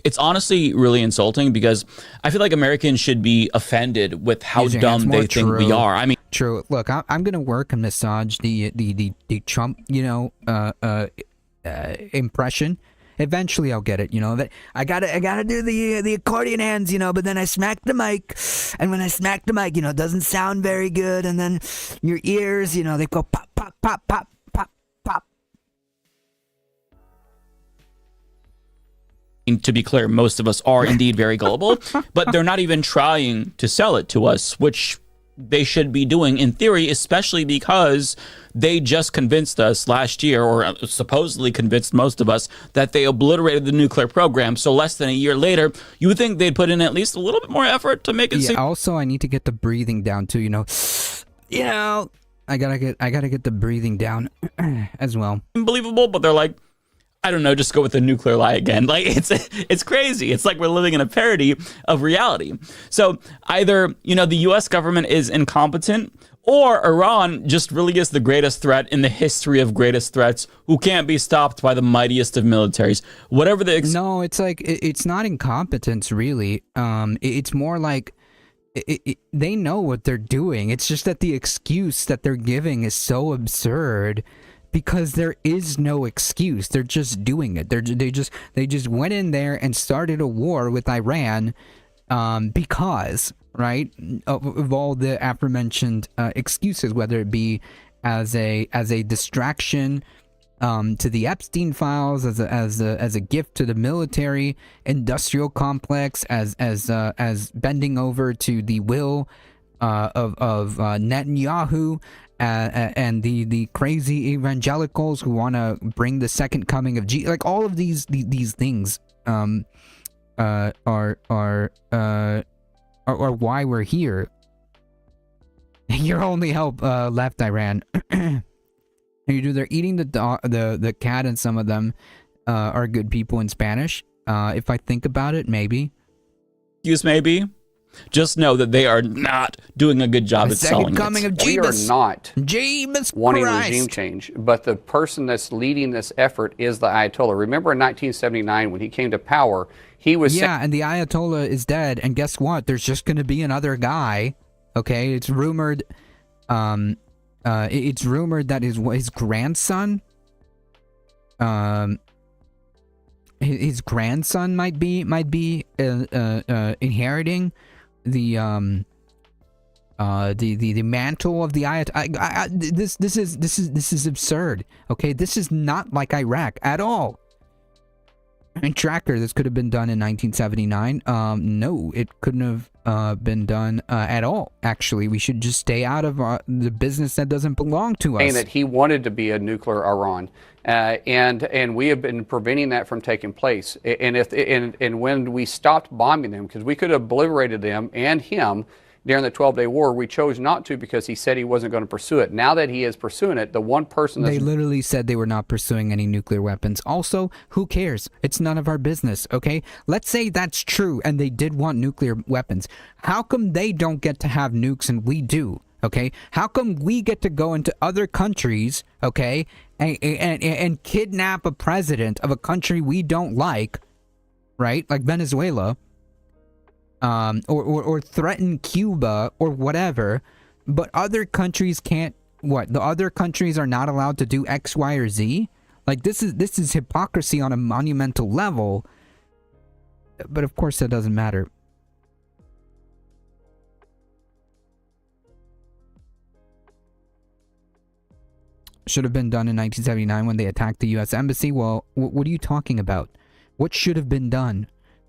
It's honestly really insulting because I feel like Americans should be offended with how dumb they think we are. I mean, True. Look, I'm gonna work and massage the Trump, impression. Eventually, I'll get it. That I gotta do the accordion hands. But then I smack the mic, and when I smack the mic, it doesn't sound very good, and then your ears, they go pop, pop, pop, pop, pop, pop. To be clear, most of us are indeed very gullible, but they're not even trying to sell it to us, which they should be doing in theory, especially because they just convinced us last year, or supposedly convinced most of us, that they obliterated the nuclear program. So less than a year later, you would think they'd put in at least a little bit more effort to make it seem. Also, I need to get the breathing down too. I gotta get the breathing down as well. Unbelievable, but they're like, I don't know, just go with the nuclear lie again. Like, it's crazy. It's like we're living in a parody of reality. So either, the U.S. government is incompetent, or Iran just really is the greatest threat in the history of greatest threats, who can't be stopped by the mightiest of militaries. Whatever the... No, it's like, it's not incompetence, really. It's more like they know what they're doing. It's just that the excuse that they're giving is so absurd. Because there is no excuse. They're just doing it. They just went in there and started a war with Iran because, right, of all the aforementioned excuses, whether it be as a distraction to the Epstein files, as a gift to the military industrial complex, as bending over to the will of Netanyahu. And the crazy evangelicals who want to bring the second coming of Jesus, like all of these things, are why we're here. Your only hope left, Iran. They're eating the cat, and some of them are good people in Spanish. If I think about it, maybe. Maybe. Just know that they are not doing a good job at selling it. We are not wanting Christ. Regime change, but the person that's leading this effort is the Ayatollah. Remember in 1979 when he came to power, he was... Yeah, and the Ayatollah is dead, and guess what? There's just going to be another guy, okay? It's rumored that his grandson... his grandson might be inheriting the mantle of the Ayatollah. This is absurd. Okay, this is not like Iraq at all. And Tracker, this could have been done in 1979. No, it couldn't have been done at all. Actually, we should just stay out of the business that doesn't belong to us. Saying that he wanted to be a nuclear Iran, and we have been preventing that from taking place. And when we stopped bombing them, because we could have obliterated them and him during the 12-day war, we chose not to because he said he wasn't going to pursue it. Now that he is pursuing it, the one person that's... They literally said they were not pursuing any nuclear weapons. Also, who cares? It's none of our business, okay? Let's say that's true and they did want nuclear weapons. How come they don't get to have nukes and we do, okay? How come we get to go into other countries, okay, and kidnap a president of a country we don't like, right? Like Venezuela. Or threaten Cuba or whatever, but other countries can't. What? The other countries are not allowed to do X, Y, or Z? Like, this is hypocrisy on a monumental level. But of course that doesn't matter. Should have been done in 1979 when they attacked the U.S. Embassy. Well, what are you talking about? What should have been done?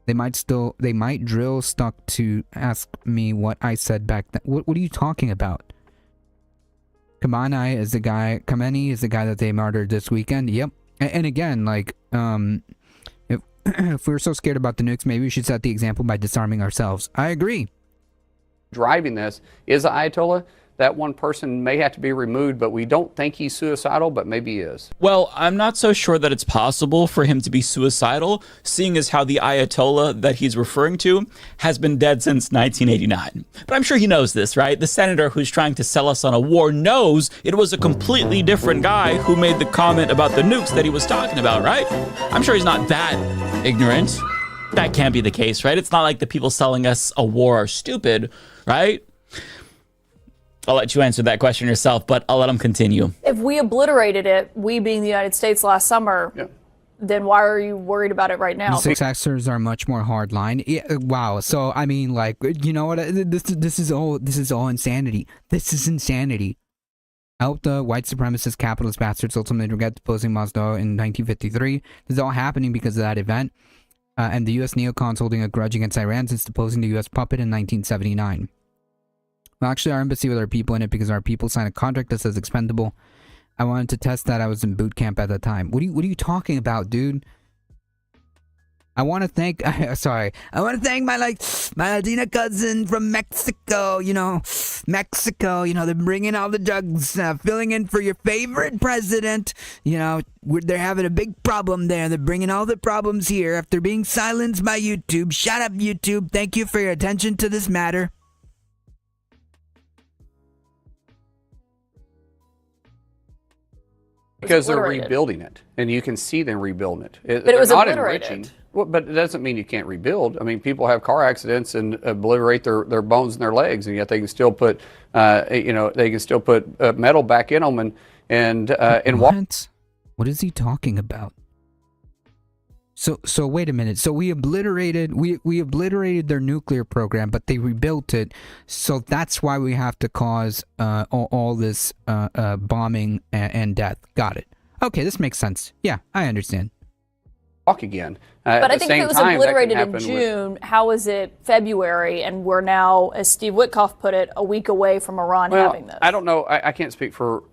They might drill stuck to ask me what I said back then. What are you talking about? Khamenei is the guy that they murdered this weekend. Yep. And again, like, if we're so scared about the nukes, maybe we should set the example by disarming ourselves. I agree. Driving this is the Ayatollah. That one person may have to be removed, but we don't think he's suicidal, but maybe he is. Well, I'm not so sure that it's possible for him to be suicidal, seeing as how the Ayatollah that he's referring to has been dead since 1989. But I'm sure he knows this, right? The senator who's trying to sell us on a war knows it was a completely different guy who made the comment about the nukes that he was talking about, right? I'm sure he's not that ignorant. That can't be the case, right? It's not like the people selling us a war are stupid, right? I'll let you answer that question yourself, but I'll let him continue. If we obliterated it, we being the United States last summer, then why are you worried about it right now? Successors are much more hardline. Yeah, wow. So I mean, like, you know what? This is all insanity. This is insanity. I hope the white supremacist capitalist bastards ultimately regret deposing Mao Zedong in 1953. This is all happening because of that event, and the U.S. neocons holding a grudge against Iran since deposing the U.S. puppet in 1979. Well, actually, our embassy with our people in it because our people signed a contract that says expendable. I wanted to test that. I was in boot camp at the time. What are you talking about, dude? I want to thank. Sorry, I want to thank my Latina cousin from Mexico. Mexico. They're bringing all the drugs, filling in for your favorite president. They're having a big problem there. They're bringing all the problems here after being silenced by YouTube. Shut up, YouTube. Thank you for your attention to this matter. Because they're rebuilding it, and you can see them rebuilding it. But it was not obliterated. enriching. Well, but it doesn't mean you can't rebuild. I mean, people have car accidents and obliterate their bones and their legs, and yet they can still put, metal back in them and walk. What is he talking about? So wait a minute. So we obliterated their nuclear program, but they rebuilt it. So that's why we have to cause all this bombing and death. Got it. Okay, this makes sense. Yeah, I understand. Walk again. But I think if it was obliterated in June, how is it February, and we're now, as Steve Witkoff put it, a week away from Iran having this? I don't know. I can't speak for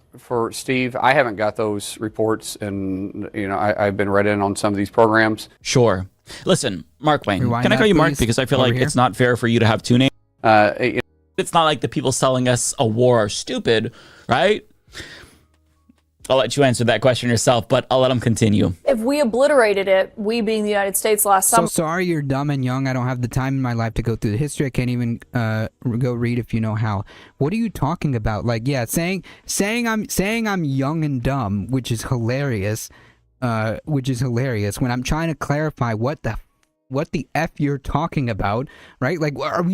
Steve. I haven't got those reports, and I've been read in on some of these programs. Sure. Listen, Mark Wayne, Rewind can I call you Mark please? because I feel Over like here. it's not fair for you to have two names. It's not like the people selling us a war are stupid, right? I'll let you answer that question yourself, but I'll let him continue. If we obliterated it, we being the United States last summer. So sorry you're dumb and young. I don't have the time in my life to go through the history. I can't even go read if you know how. What are you talking about? Like, yeah, saying I'm young and dumb, which is hilarious. When I'm trying to clarify what the F you're talking about, right? Like, what are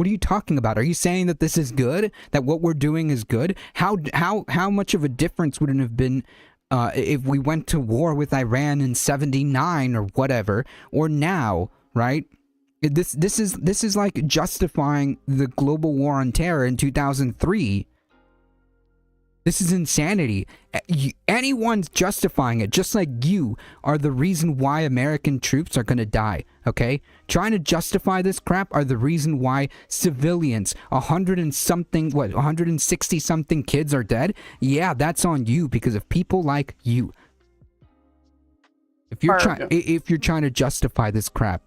you talking about? Are you saying that this is good? That what we're doing is good? How much of a difference would it have been if we went to war with Iran in 79 or whatever, or now, right? This is like justifying the global war on terror in 2003. This is insanity. Anyone's justifying it, just like you are the reason why American troops are going to die, okay? Trying to justify this crap are the reason why civilians, 160-something kids are dead? Yeah, that's on you because of people like you. If you're trying to justify this crap,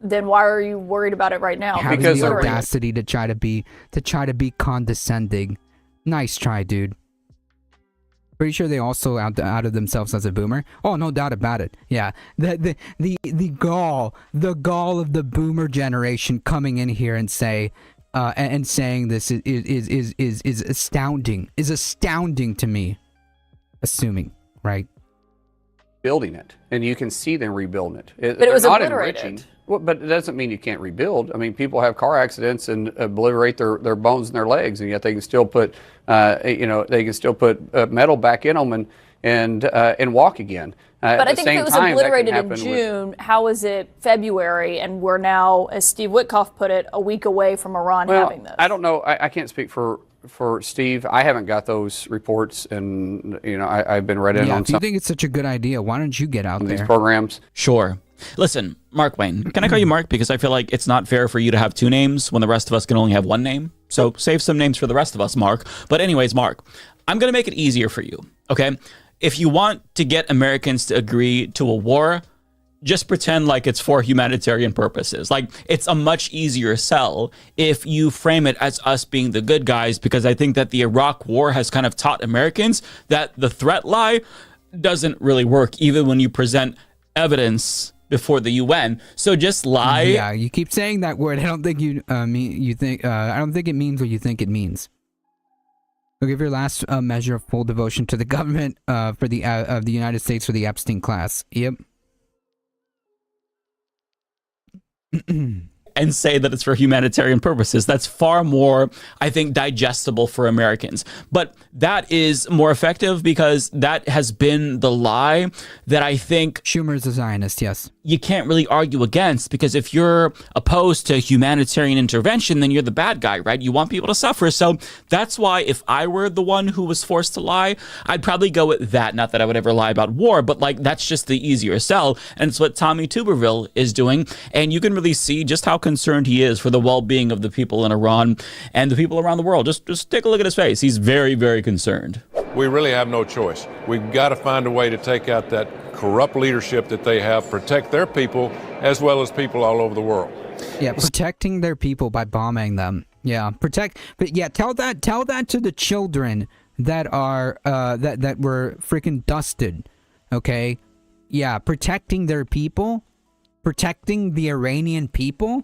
then why are you worried about it right now? having the audacity to try to be condescending. Nice try, dude. Pretty sure they also outed themselves as a boomer. Oh, no doubt about it. Yeah, the gall of the boomer generation coming in here and saying this is astounding to me. Assuming, right? Building it, and you can see them rebuilding it. But it was not obliterated. enriching. Well, but it doesn't mean you can't rebuild. I mean, people have car accidents and obliterate their bones and their legs, and yet they can still put, metal back in them and walk again. But I think if it was obliterated in June, how is it February, and we're now, as Steve Witkoff put it, a week away from Iran having this? I don't know. I can't speak for Steve. I haven't got those reports, and I've been read in on if you think it's such a good idea, why don't you get out there? These programs. Sure. Listen, Mark Wayne, can I call you Mark because I feel like it's not fair for you to have two names when the rest of us can only have one name? So save some names for the rest of us, Mark. But anyways, Mark, I'm going to make it easier for you, okay? If you want to get Americans to agree to a war, just pretend like it's for humanitarian purposes. Like, it's a much easier sell if you frame it as us being the good guys, because I think that the Iraq war has kind of taught Americans that the threat lie doesn't really work, even when you present evidence before the UN. So just lie. Yeah, you keep saying that word. I don't think I don't think it means what you think it means. We'll give your last measure of full devotion to the government of the United States for the Epstein class. Yep. and say that it's for humanitarian purposes. That's far more, I think, digestible for Americans. But that is more effective because that has been the lie that I think Schumer's a Zionist, yes. You can't really argue against, because if you're opposed to humanitarian intervention, then you're the bad guy, right? You want people to suffer. So that's why if I were the one who was forced to lie, I'd probably go with that. Not that I would ever lie about war, but like that's just the easier sell. And it's what Tommy Tuberville is doing. And you can really see just how concerned he is for the well-being of the people in Iran and the people around the world. Just take a look at his face. He's very, very concerned. We really have no choice. We've got to find a way to take out that corrupt leadership that they have, protect their people as well as people all over the world. Yeah, protecting their people by bombing them. Yeah, but yeah, tell that to the children that are that were freaking dusted. Okay? Yeah, protecting their people, protecting the Iranian people.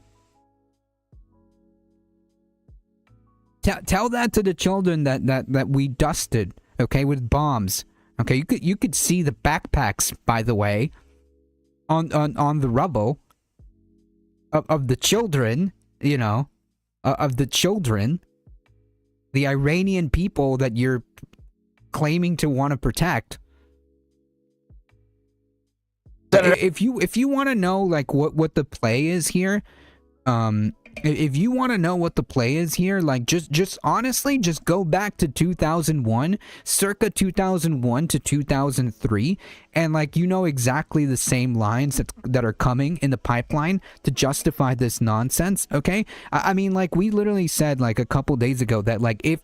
Tell that to the children that we dusted, okay, with bombs. Okay, you could see the backpacks, by the way, on the rubble of the children, you know, of the children, the Iranian people that you're claiming to want to protect. If you want to know like what the play is here, if you want to know what the play is here, like just honestly, just go back to 2001, circa 2001 to 2003, and like you know exactly the same lines that are coming in the pipeline to justify this nonsense. Okay, I mean, like we literally said like a couple days ago that like if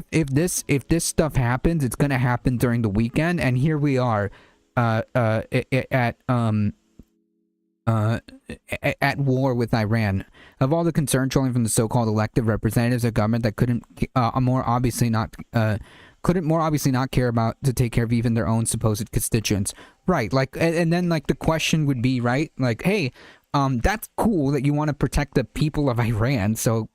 this stuff happens, it's gonna happen during the weekend, and here we are, at war with Iran. Of all the concern trolling from the so-called elected representatives of government that couldn't more obviously not care about to take care of even their own supposed constituents, right? Like, and then like the question would be, right? Like, hey, that's cool that you want to protect the people of Iran, so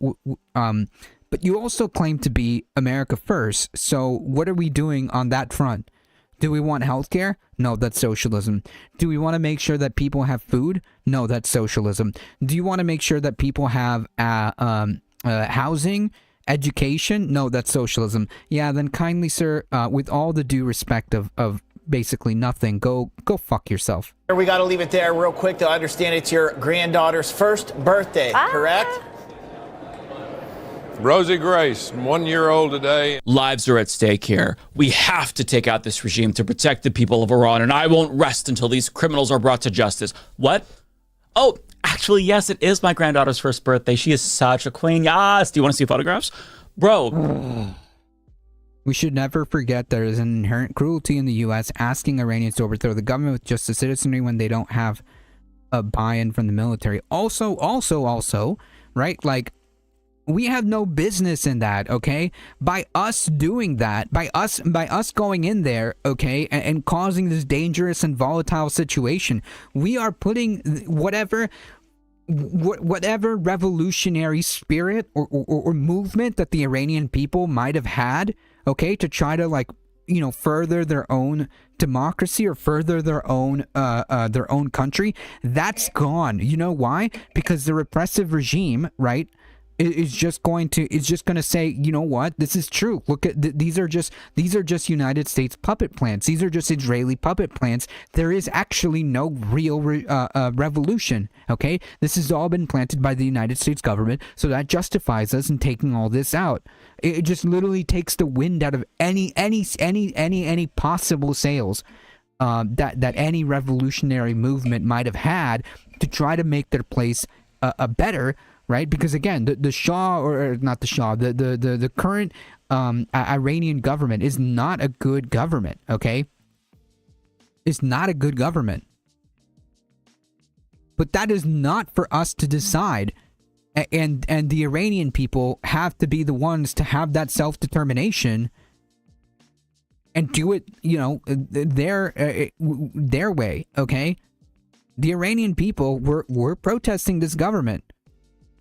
but you also claim to be America first. So what are we doing on that front? Do we want healthcare? No, that's socialism. Do we want to make sure that people have food? No, that's socialism. Do you want to make sure that people have housing, education? No, that's socialism. Yeah, then kindly, sir, with all the due respect of basically nothing, go fuck yourself. We got to leave it there real quick to understand it's your granddaughter's first birthday, correct? Rosie Grace, 1 year old today. Lives are at stake here. We have to take out this regime to protect the people of Iran, and I won't rest until these criminals are brought to justice. What? Oh, actually, yes, it is my granddaughter's first birthday. She is such a queen. Yes. Do you want to see photographs? Bro. We should never forget there is an inherent cruelty in the U.S. asking Iranians to overthrow the government with just the citizenry when they don't have a buy-in from the military. Also, right, like, we have no business in that, okay? By us doing that, by us going in there, okay, and causing this dangerous and volatile situation, we are putting whatever revolutionary spirit or movement that the Iranian people might have had, okay, to try to like, you know, further their own democracy or further their own country, that's gone. You know why? Because the repressive regime, right, is just going to say, you know what, this is true. Look at these are just United States puppet plants. These are just Israeli puppet plants. There is actually no real revolution. Okay, this has all been planted by the United States government, so that justifies us in taking all this out. It just literally takes the wind out of any possible sails that any revolutionary movement might have had to try to make their place a better. Right, because again, the Shah, or not the Shah, the current Iranian government is not a good government. Okay, it's not a good government. But that is not for us to decide, and the Iranian people have to be the ones to have that self-determination and do it, you know, their way. Okay, the Iranian people were protesting this government.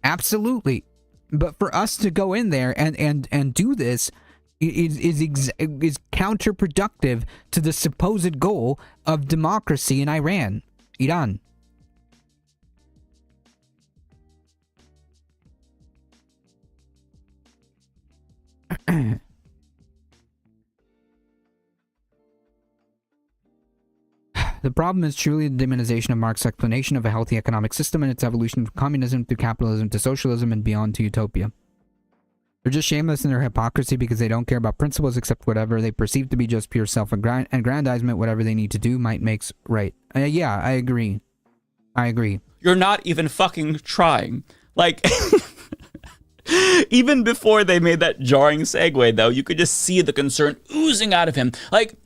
Absolutely. But for us to go in there and do this is counterproductive to the supposed goal of democracy in Iran. The problem is truly the demonization of Marx's explanation of a healthy economic system and its evolution from communism through capitalism to socialism and beyond to utopia. They're just shameless in their hypocrisy because they don't care about principles except whatever they perceive to be just pure self-aggrandizement. Whatever they need to do might makes right. Yeah, I agree. You're not even fucking trying. Like, even before they made that jarring segue, though, you could just see the concern oozing out of him. Like,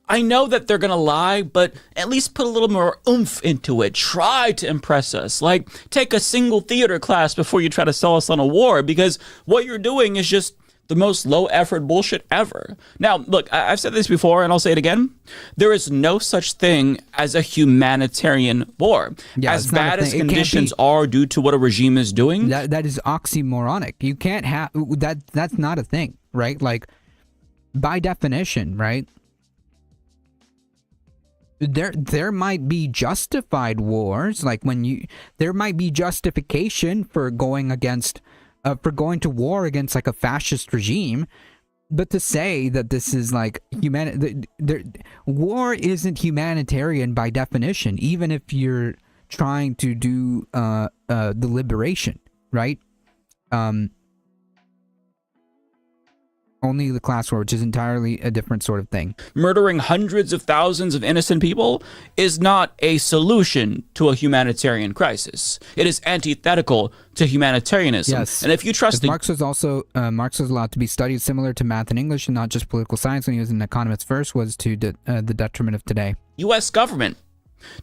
I know that they're gonna lie, but at least put a little more oomph into it. Try to impress us. Like, take a single theater class before you try to sell us on a war, because what you're doing is just the most low-effort bullshit ever. Now, look, I've said this before, and I'll say it again. There is no such thing as a humanitarian war. Yeah, as bad as conditions are due to what a regime is doing. That is oxymoronic. You can't have that. That's not a thing, right? Like, by definition, right? There might be justified wars, like there might be justification for going to war against like a fascist regime, but to say that this is like war isn't humanitarian by definition, even if you're trying to do the liberation, right? Only the class war, which is entirely a different sort of thing. Murdering hundreds of thousands of innocent people is not a solution to a humanitarian crisis. It is antithetical to humanitarianism. Yes. And if you trust Marx was allowed to be studied similar to math and English and not just political science when he was an economist first, was to the detriment of today. U.S. government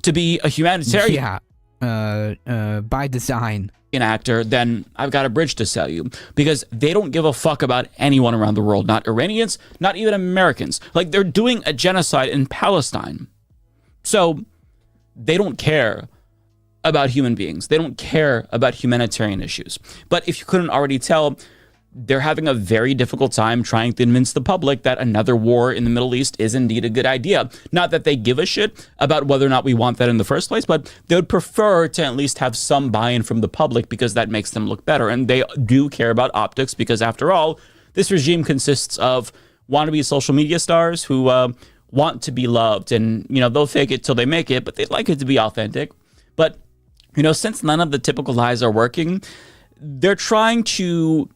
to be a humanitarian. Yeah. By design. Actor, then I've got a bridge to sell you, because they don't give a fuck about anyone around the world, not Iranians, not even Americans. Like, they're doing a genocide in Palestine. So they don't care about human beings. They don't care about humanitarian issues. But if you couldn't already tell, they're having a very difficult time trying to convince the public that another war in the Middle East is indeed a good idea. Not that they give a shit about whether or not we want that in the first place, but they would prefer to at least have some buy-in from the public because that makes them look better. And they do care about optics because, after all, this regime consists of wannabe social media stars who want to be loved. And, they'll fake it till they make it, but they'd like it to be authentic. But, since none of the typical lies are working, they're trying to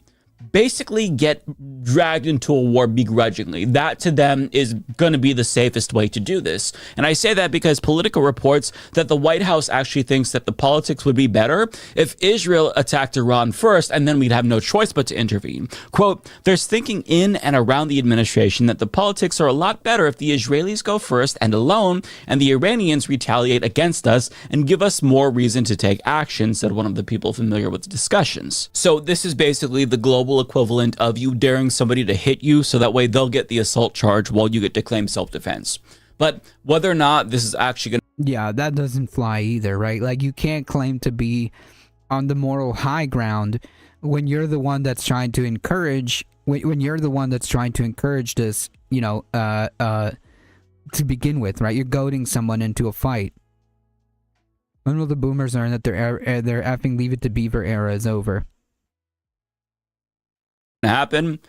basically get dragged into a war begrudgingly. That to them is going to be the safest way to do this. And I say that because Politico reports that the White House actually thinks that the politics would be better if Israel attacked Iran first, and then we'd have no choice but to intervene. Quote, there's thinking in and around the administration that the politics are a lot better if the Israelis go first and alone, and the Iranians retaliate against us and give us more reason to take action, said one of the people familiar with the discussions. So this is basically the global equivalent of you daring somebody to hit you so that way they'll get the assault charge while you get to claim self-defense. But whether or not this is actually going to... Yeah, that doesn't fly either, right? Like, you can't claim to be on the moral high ground when you're the one that's trying to encourage... When you're the one that's trying to encourage this, to begin with, right? You're goading someone into a fight. When will the boomers learn that their effing Leave It to Beaver era is over? Happen?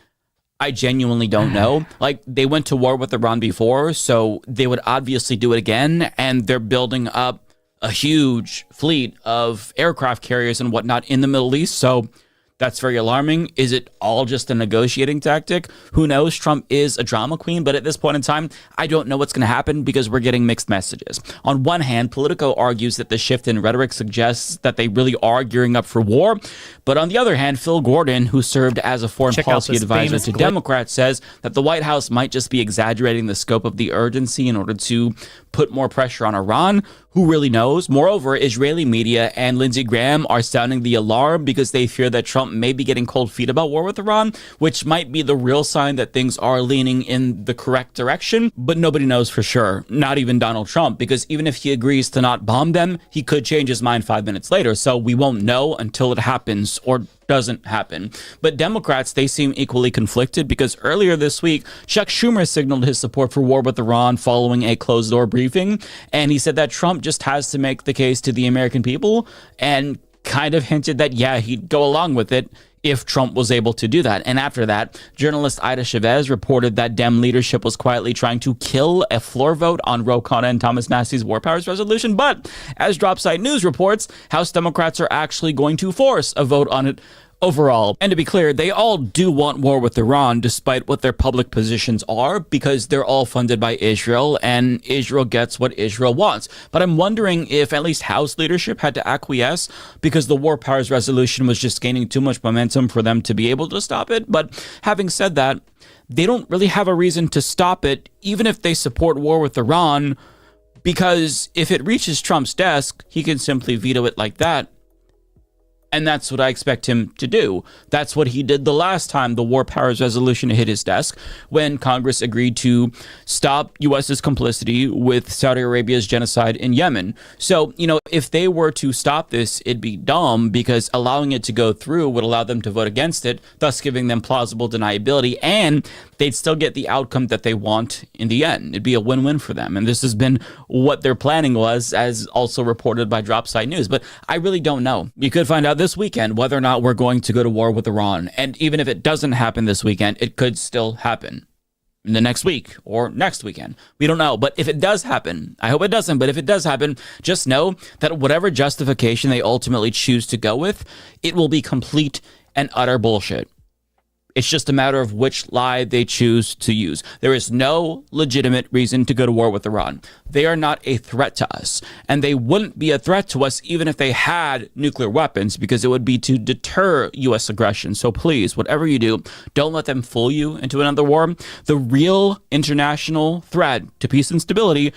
I genuinely don't know. Like, they went to war with Iran before, so they would obviously do it again, and they're building up a huge fleet of aircraft carriers and whatnot in the Middle East, so that's very alarming. Is it all just a negotiating tactic? Who knows? Trump is a drama queen, but at this point in time, I don't know what's going to happen because we're getting mixed messages. On one hand, Politico argues that the shift in rhetoric suggests that they really are gearing up for war. But on the other hand, Phil Gordon, who served as a foreign policy advisor to Democrats, says that the White House might just be exaggerating the scope of the urgency in order to put more pressure on Iran. Who really knows? Moreover, Israeli media and Lindsey Graham are sounding the alarm because they fear that Trump may be getting cold feet about war with Iran, which might be the real sign that things are leaning in the correct direction. But nobody knows for sure, not even Donald Trump, because even if he agrees to not bomb them, he could change his mind 5 minutes later. So we won't know until it happens or doesn't happen. But Democrats, they seem equally conflicted because earlier this week, Chuck Schumer signaled his support for war with Iran following a closed-door briefing, and he said that Trump just has to make the case to the American people and kind of hinted that, yeah, he'd go along with it if Trump was able to do that. And after that, journalist Ida Chavez reported that Dem leadership was quietly trying to kill a floor vote on Ro Khanna and Thomas Massey's War Powers resolution. But as Dropsite News reports, House Democrats are actually going to force a vote on it overall. And to be clear, they all do want war with Iran, despite what their public positions are, because they're all funded by Israel, and Israel gets what Israel wants. But I'm wondering if at least House leadership had to acquiesce because the War Powers resolution was just gaining too much momentum for them to be able to stop it. But having said that, they don't really have a reason to stop it, even if they support war with Iran, because if it reaches Trump's desk, he can simply veto it like that. And that's what I expect him to do. That's what he did the last time the War Powers resolution hit his desk, when Congress agreed to stop U.S.'s complicity with Saudi Arabia's genocide in Yemen. So, if they were to stop this, it'd be dumb, because allowing it to go through would allow them to vote against it, thus giving them plausible deniability, and they'd still get the outcome that they want in the end. It'd be a win-win for them. And this has been what their planning was, as also reported by Dropsite News. But I really don't know. You could find out this weekend whether or not we're going to go to war with Iran. And even if it doesn't happen this weekend, it could still happen in the next week or next weekend. We don't know. But if it does happen, I hope it doesn't, but if it does happen, just know that whatever justification they ultimately choose to go with, it will be complete and utter bullshit. It's just a matter of which lie they choose to use. There is no legitimate reason to go to war with Iran. They are not a threat to us, and they wouldn't be a threat to us even if they had nuclear weapons, because it would be to deter U.S. aggression. So please, whatever you do, don't let them fool you into another war. The real international threat to peace and stability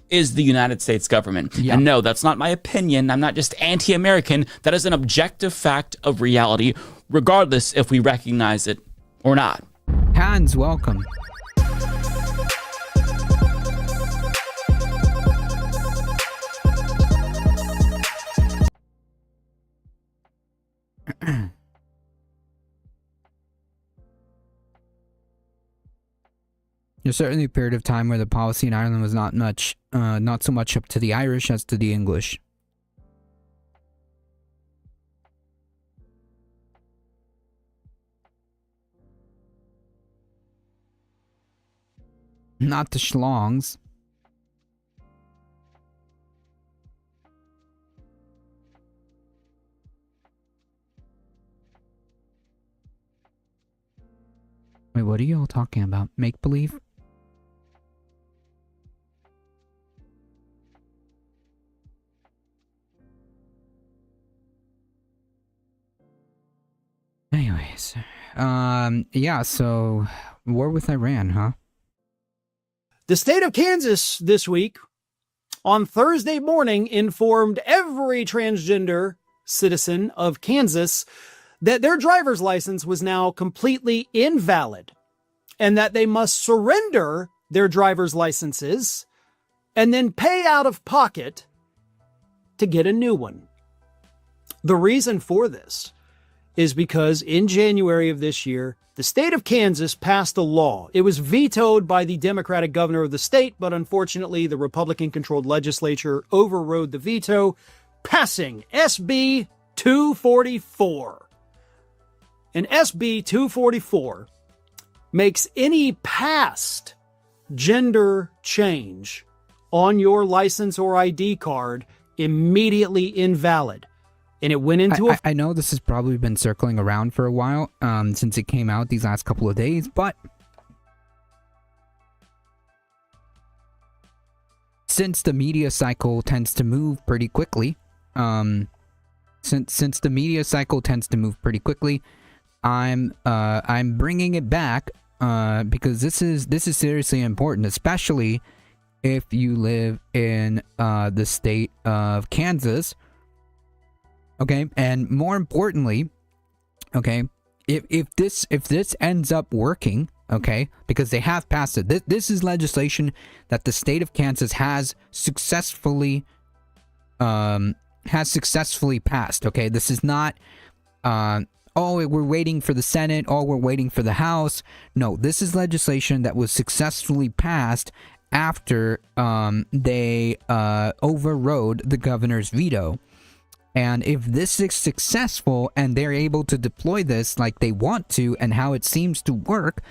is the United States government. Yeah. And no, that's not my opinion. I'm not just anti-American. That is an objective fact of reality, regardless if we recognize it or not. Hans, welcome. There's certainly a period of time where the policy in Ireland was not so much up to the Irish as to the English. Not the schlongs. Wait, what are you all talking about? Make-believe? Anyways, yeah, so war with Iran, huh? The state of Kansas this week, on Thursday morning, informed every transgender citizen of Kansas that their driver's license was now completely invalid and that they must surrender their driver's licenses and then pay out of pocket to get a new one. The reason for this is because in January of this year, the state of Kansas passed a law. It was vetoed by the Democratic governor of the state, but unfortunately, the Republican-controlled legislature overrode the veto, passing SB 244. And SB 244 makes any past gender change on your license or ID card immediately invalid. And it went into I know this has probably been circling around for a while, since it came out these last couple of days, but since the media cycle tends to move pretty quickly, I'm bringing it back because this is seriously important, especially if you live in the state of Kansas. Okay, and more importantly, okay, if this ends up working, okay, because they have passed it. This is legislation that the state of Kansas has successfully passed. Okay, this is not we're waiting for the Senate, we're waiting for the House. No, this is legislation that was successfully passed after they overrode the governor's veto. And if this is successful and they're able to deploy this like they want to and how it seems to work,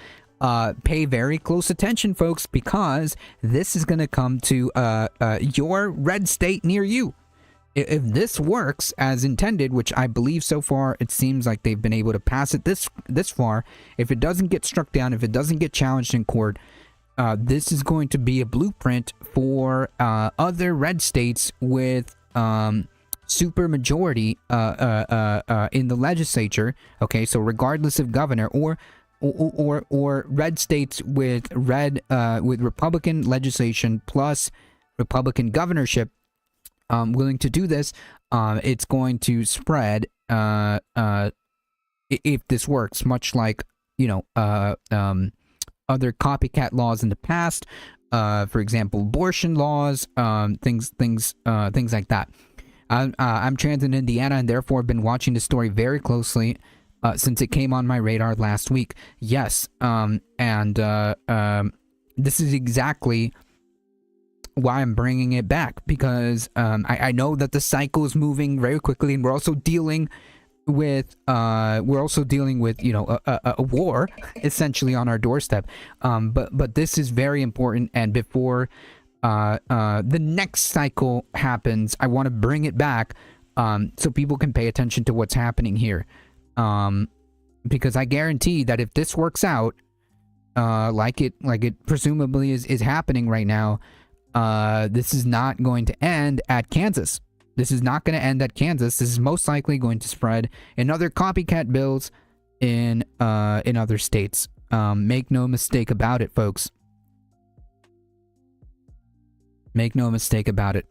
pay very close attention, folks, because this is going to come to your red state near you. If this works as intended, which I believe so far, it seems like they've been able to pass it this far. If it doesn't get struck down, if it doesn't get challenged in court, this is going to be a blueprint for other red states with super majority in the legislature. Okay, so regardless of governor or red states with Republican legislation plus Republican governorship willing to do this, it's going to spread if this works, much like other copycat laws in the past, for example, abortion laws, things like that. I'm trans in Indiana and therefore have been watching the story very closely since it came on my radar last week. Yes, and this is exactly why I'm bringing it back, because I know that the cycle is moving very quickly, and we're also dealing with a war essentially on our doorstep. But this is very important, and before the next cycle happens, I want to bring it back so people can pay attention to what's happening here, because I guarantee that if this works out like it presumably is happening right now, this is not going to end at Kansas. This is not going to end at Kansas. This is most likely going to spread in other copycat bills in other states. Make no mistake about it, folks. Make no mistake about it.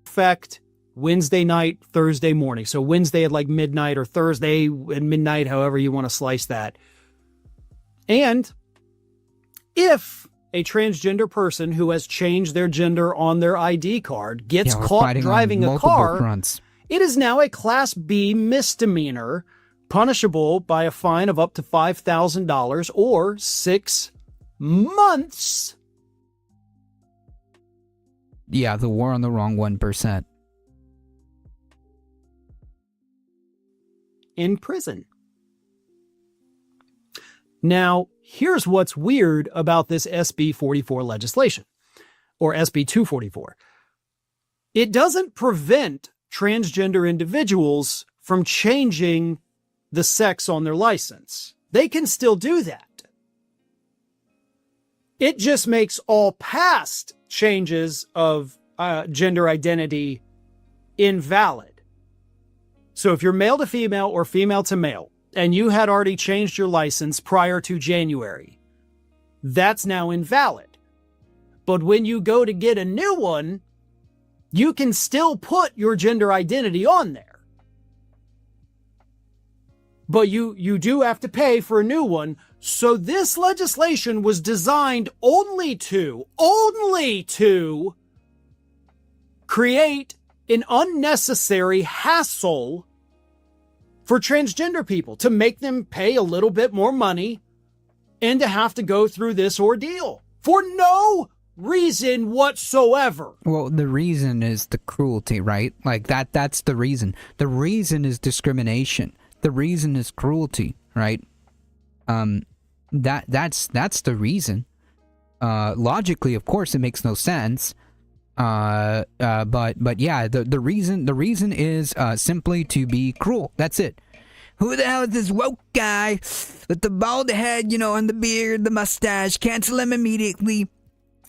Effect Wednesday night, Thursday morning. So Wednesday at like midnight or Thursday at midnight, however you want to slice that. And if a transgender person who has changed their gender on their ID card gets caught driving a car, it is now a Class B misdemeanor, punishable by a fine of up to $5,000 or 6 months. Yeah, the war on the wrong 1%. In prison. Now, here's what's weird about this SB 44 legislation, or SB 244. It doesn't prevent transgender individuals from changing the sex on their license. They can still do that. It just makes all past changes of gender identity invalid. So if you're male to female or female to male, and you had already changed your license prior to January, that's now invalid. But when you go to get a new one, you can still put your gender identity on there. But you do have to pay for a new one. So this legislation was designed only to create an unnecessary hassle for transgender people, to make them pay a little bit more money and to have to go through this ordeal for no reason whatsoever. Well, the reason is the cruelty, right? Like that's the reason. The reason is discrimination. The reason is cruelty, right? That's the reason. Logically, of course, it makes no sense. But yeah, the reason is simply to be cruel. That's it. Who the hell is this woke guy with the bald head, and the beard, the mustache? Cancel him immediately.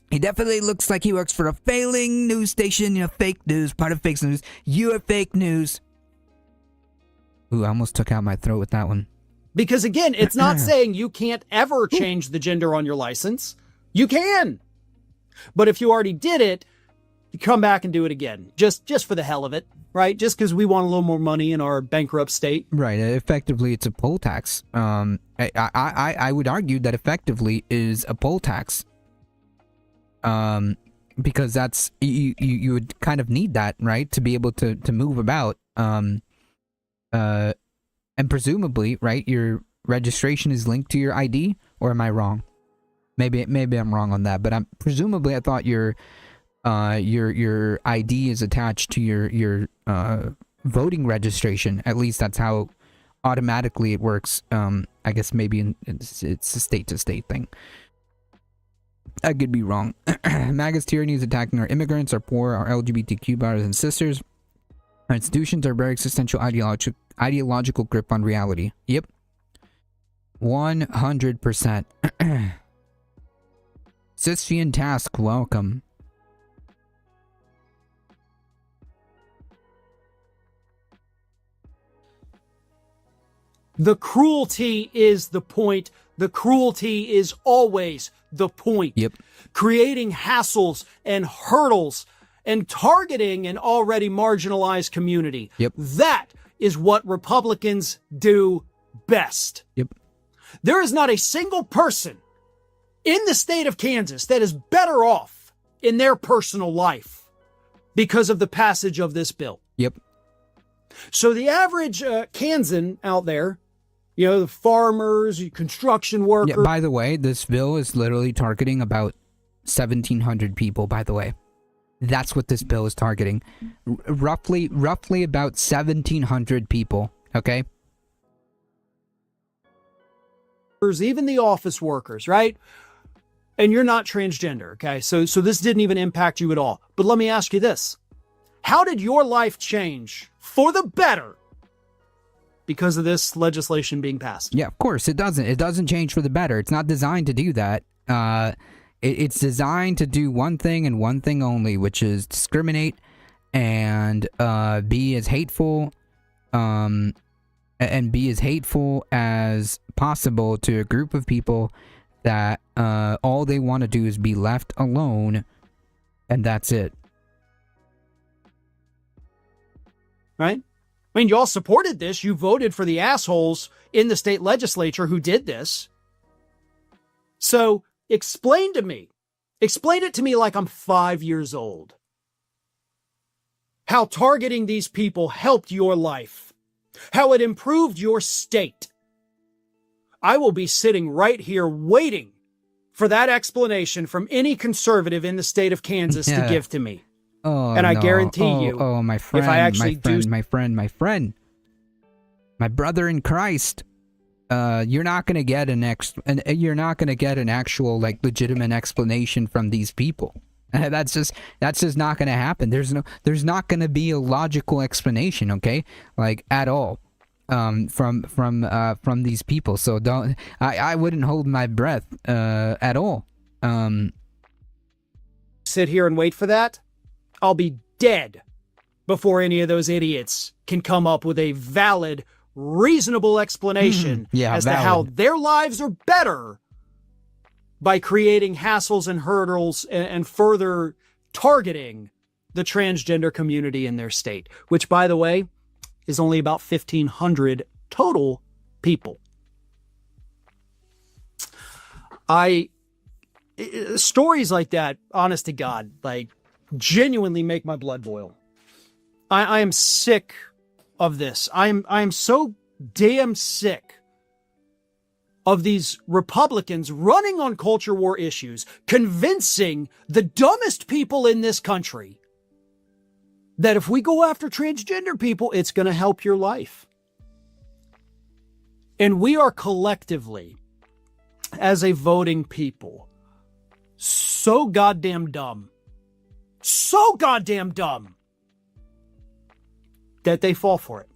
He definitely looks like he works for a failing news station, fake news, part of fake news. You are fake news. Ooh, I almost took out my throat with that one. Because again, it's not saying you can't ever change the gender on your license. You can. But if you already did it, you come back and do it again. Just for the hell of it, right? Just because we want a little more money in our bankrupt state. Right. Effectively, it's a poll tax. I would argue that effectively is a poll tax. Because that's, you would kind of need that, right? To be able to move about. And presumably, right, your registration is linked to your ID, or am I wrong? Maybe I'm wrong on that, but presumably I thought your your ID is attached to your voting registration. At least that's how automatically it works. I guess maybe it's a state to state thing. I could be wrong. MAGA's tyranny is attacking our immigrants, our poor, our LGBTQ brothers and sisters. Our institutions are very existential ideological grip on reality. Yep. 100%. Sisyphean task, welcome. The cruelty is the point. The cruelty is always the point. Yep. Creating hassles and hurdles and targeting an already marginalized community. Yep. That is what Republicans do best. Yep. There is not a single person in the state of Kansas that is better off in their personal life because of the passage of this bill. Yep. So the average Kansan out there, you know, the farmers, construction workers. Yeah, by the way, this bill is literally targeting about 1,700 people, by the way. That's what this bill is targeting. Roughly about 1,700 people, okay? Even the office workers, right? And you're not transgender, okay? So this didn't even impact you at all. But let me ask you this. How did your life change for the better because of this legislation being passed? Yeah, of course, it doesn't. It doesn't change for the better. It's not designed to do that. It's designed to do one thing and one thing only, which is discriminate and be as hateful and be as hateful as possible to a group of people that all they want to do is be left alone, and that's it. Right? I mean, you all supported this. You voted for the assholes in the state legislature who did this. So explain it to me like I'm 5 years old. How targeting these people helped your life. How it improved your state. I will be sitting right here waiting for that explanation from any conservative in the state of Kansas to give to me. Oh, and I no. guarantee you, my friend, if I actually my brother in Christ, you're not gonna get you're not gonna get an actual like legitimate explanation from these people. That's just not gonna happen. There's not gonna be a logical explanation, okay? Like at all, from these people. So I wouldn't hold my breath at all. Sit here and wait for that. I'll be dead before any of those idiots can come up with a valid, reasonable explanation as to how their lives are better by creating hassles and hurdles and further targeting the transgender community in their state, which, by the way, is only about 1,500 total people. Stories like that, honest to God, like, genuinely make my blood boil. I am sick of this. I am so damn sick of these Republicans running on culture war issues, convincing the dumbest people in this country that if we go after transgender people, it's going to help your life. And we are collectively, as a voting people, so goddamn dumb. So goddamn dumb that they fall for it.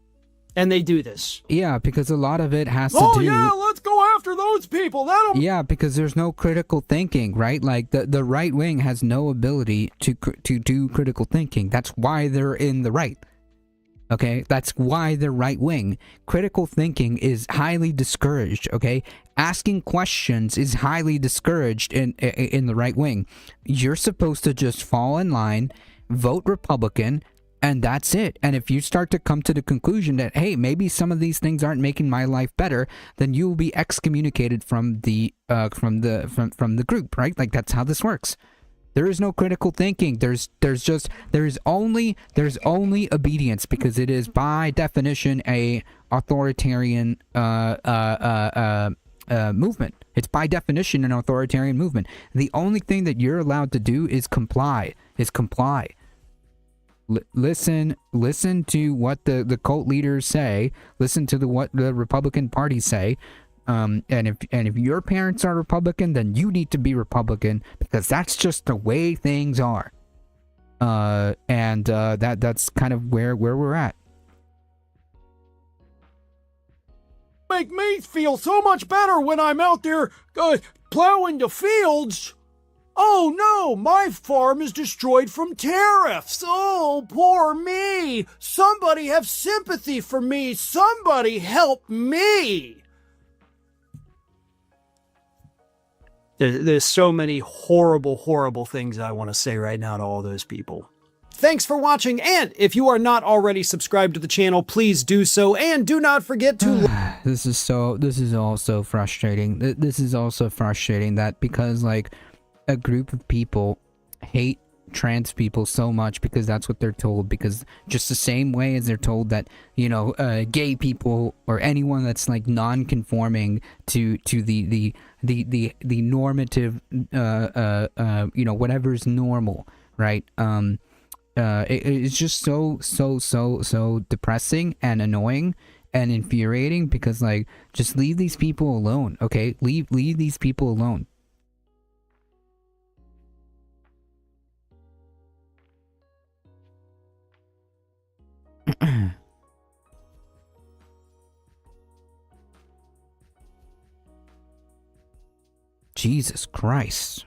And they do this. Yeah, because a lot of it has to do... Oh yeah, let's go after those people. Yeah, because there's no critical thinking, right? Like the right wing has no ability to do critical thinking. That's why they're in the right. Okay? That's why they're right wing. Critical thinking is highly discouraged, okay? Asking questions is highly discouraged in the right wing. You're supposed to just fall in line, vote Republican, and that's it. And if you start to come to the conclusion that, hey, maybe some of these things aren't making my life better, then you will be excommunicated from the group, right? Like that's how this works. There is no critical thinking. There's only obedience, because it is by definition a authoritarian movement. It's by definition an authoritarian movement. The only thing that you're allowed to do is comply. is comply. Listen to what the cult leaders say. Listen to what the Republican Party say. And if your parents are Republican, then you need to be Republican, because that's just the way things are. That's kind of where we're at. Make me feel so much better when I'm out there plowing the fields. Oh no, my farm is destroyed from tariffs. Oh, poor me. Somebody have sympathy for me. Somebody help me. There's so many horrible, horrible things I want to say right now to all those people. Thanks for watching, and if you are not already subscribed to the channel, please do so, and do not forget to... This is also frustrating. This is also frustrating that because, like, a group of people hate trans people so much because that's what they're told, because just the same way as they're told that, you know, gay people or anyone that's like non-conforming to the normative you know, whatever's normal, right? It's just so depressing and annoying and infuriating, because like, just leave these people alone, okay? Leave these people alone. Jesus Christ.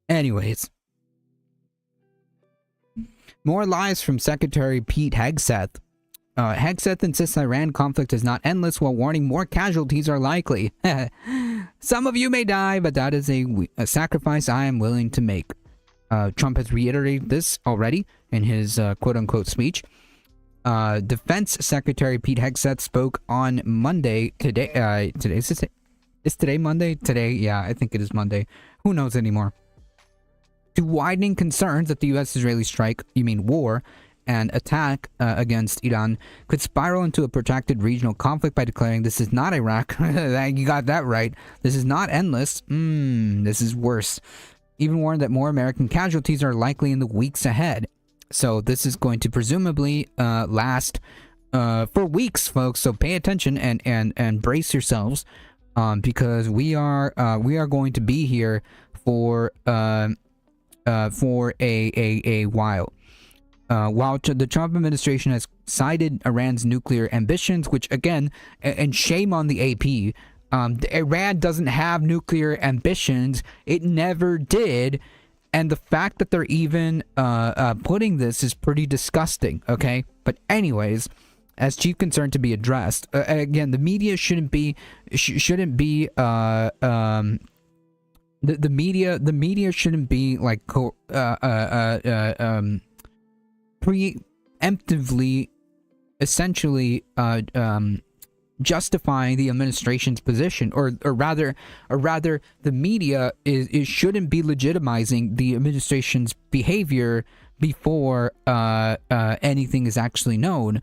Anyways, more lies from Secretary Pete Hegseth. Hegseth insists Iran conflict is not endless, while warning more casualties are likely. Some of you may die, but that is a sacrifice I am willing to make. Trump has reiterated this already in his quote-unquote speech. Defense Secretary Pete Hegseth spoke on Monday. Is today Monday? Today, yeah, I think it is Monday. Who knows anymore? To widening concerns that the U.S.-Israeli strike, war, and attack against Iran could spiral into a protracted regional conflict by declaring this is not Iraq. You got that right. This is not endless. This is worse. Even warned that more American casualties are likely in the weeks ahead. So this is going to presumably last for weeks, folks. So pay attention and brace yourselves, because we are going to be here for a while. While the Trump administration has cited Iran's nuclear ambitions, which again, and shame on the AP, Iran doesn't have nuclear ambitions. It never did. And the fact that they're even putting this is pretty disgusting, okay? But anyways, as chief concern to be addressed, again, the media shouldn't be the media shouldn't be like preemptively, essentially justifying the administration's position, or rather the media shouldn't be legitimizing the administration's behavior before anything is actually known.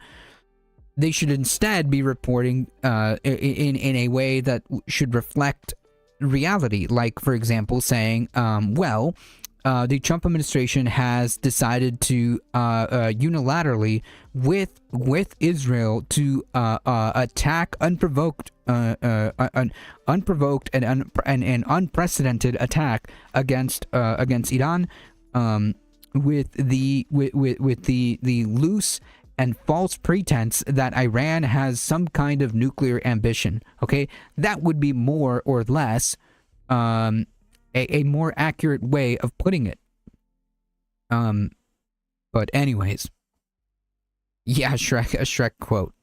They should instead be reporting in a way that should reflect reality, like, for example, saying, the Trump administration has decided to unilaterally with Israel to attack unprovoked and unprecedented attack against Iran, with the loose and false pretense that Iran has some kind of nuclear ambition. Okay, that would be more or less a more accurate way of putting it. But anyways, yeah, a Shrek quote.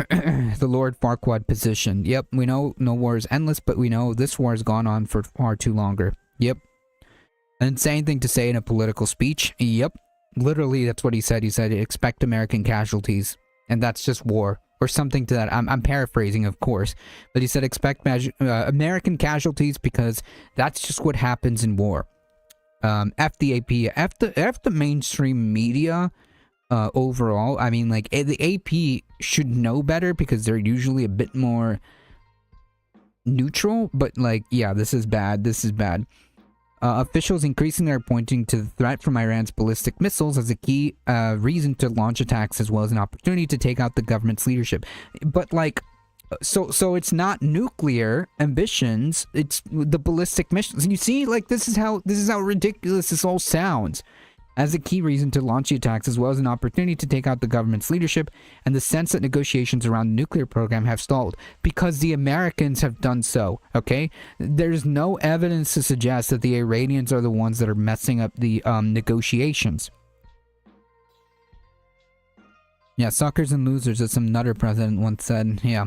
The Lord Farquaad position. Yep, we know no war is endless, but we know this war has gone on for far too longer. Yep. An insane thing to say in a political speech. Yep. literally, that's what he said. He said, expect American casualties. And that's just war. Or something to that. I'm paraphrasing, of course. But he said, expect American casualties because that's just what happens in war. F the AP. F the mainstream media overall. I mean, like, the AP should know better because they're usually a bit more neutral. But, like, yeah, this is bad. This is bad. Officials increasingly are pointing to the threat from Iran's ballistic missiles as a key reason to launch attacks, as well as an opportunity to take out the government's leadership. But, like, so it's not nuclear ambitions, it's the ballistic missiles. You see, like, this is how ridiculous this all sounds. As a key reason to launch the attacks, as well as an opportunity to take out the government's leadership, and the sense that negotiations around the nuclear program have stalled because the Americans have done so. Okay, there's no evidence to suggest that the Iranians are the ones that are messing up the negotiations. Yeah, suckers and losers, as some nutter president once said. Yeah.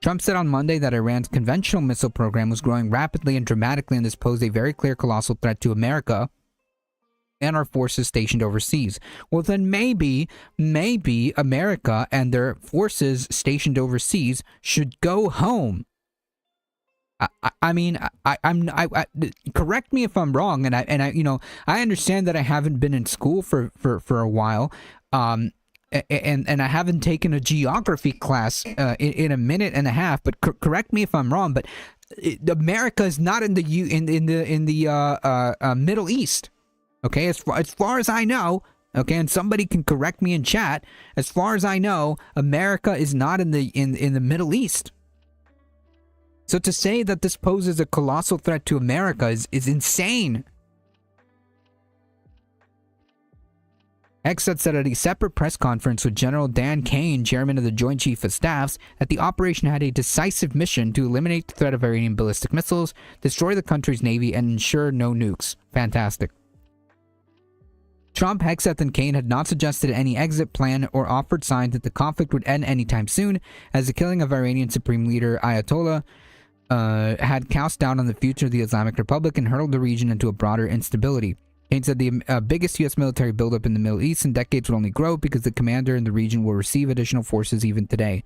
Trump said on Monday that Iran's conventional missile program was growing rapidly and dramatically, and this posed a very clear colossal threat to America and our forces stationed overseas. Well, then maybe America and their forces stationed overseas should go home. I mean, correct me if I'm wrong, and I you know, I understand that I haven't been in school for a while, and I haven't taken a geography class in a minute and a half. But correct me if I'm wrong. But America is not in the Middle East. Okay, as far as I know, okay, and somebody can correct me in chat. As far as I know, America is not in the Middle East. So to say that this poses a colossal threat to America is insane. Hegseth said at a separate press conference with General Dan Kane, chairman of the Joint Chief of Staffs, that the operation had a decisive mission to eliminate the threat of Iranian ballistic missiles, destroy the country's navy, and ensure no nukes. Fantastic. Trump, Hegseth, and Kane had not suggested any exit plan or offered signs that the conflict would end anytime soon, as the killing of Iranian Supreme Leader Ayatollah had cast doubt on the future of the Islamic Republic and hurled the region into a broader instability. Kane said the biggest U.S. military buildup in the Middle East in decades will only grow because the commander in the region will receive additional forces even today.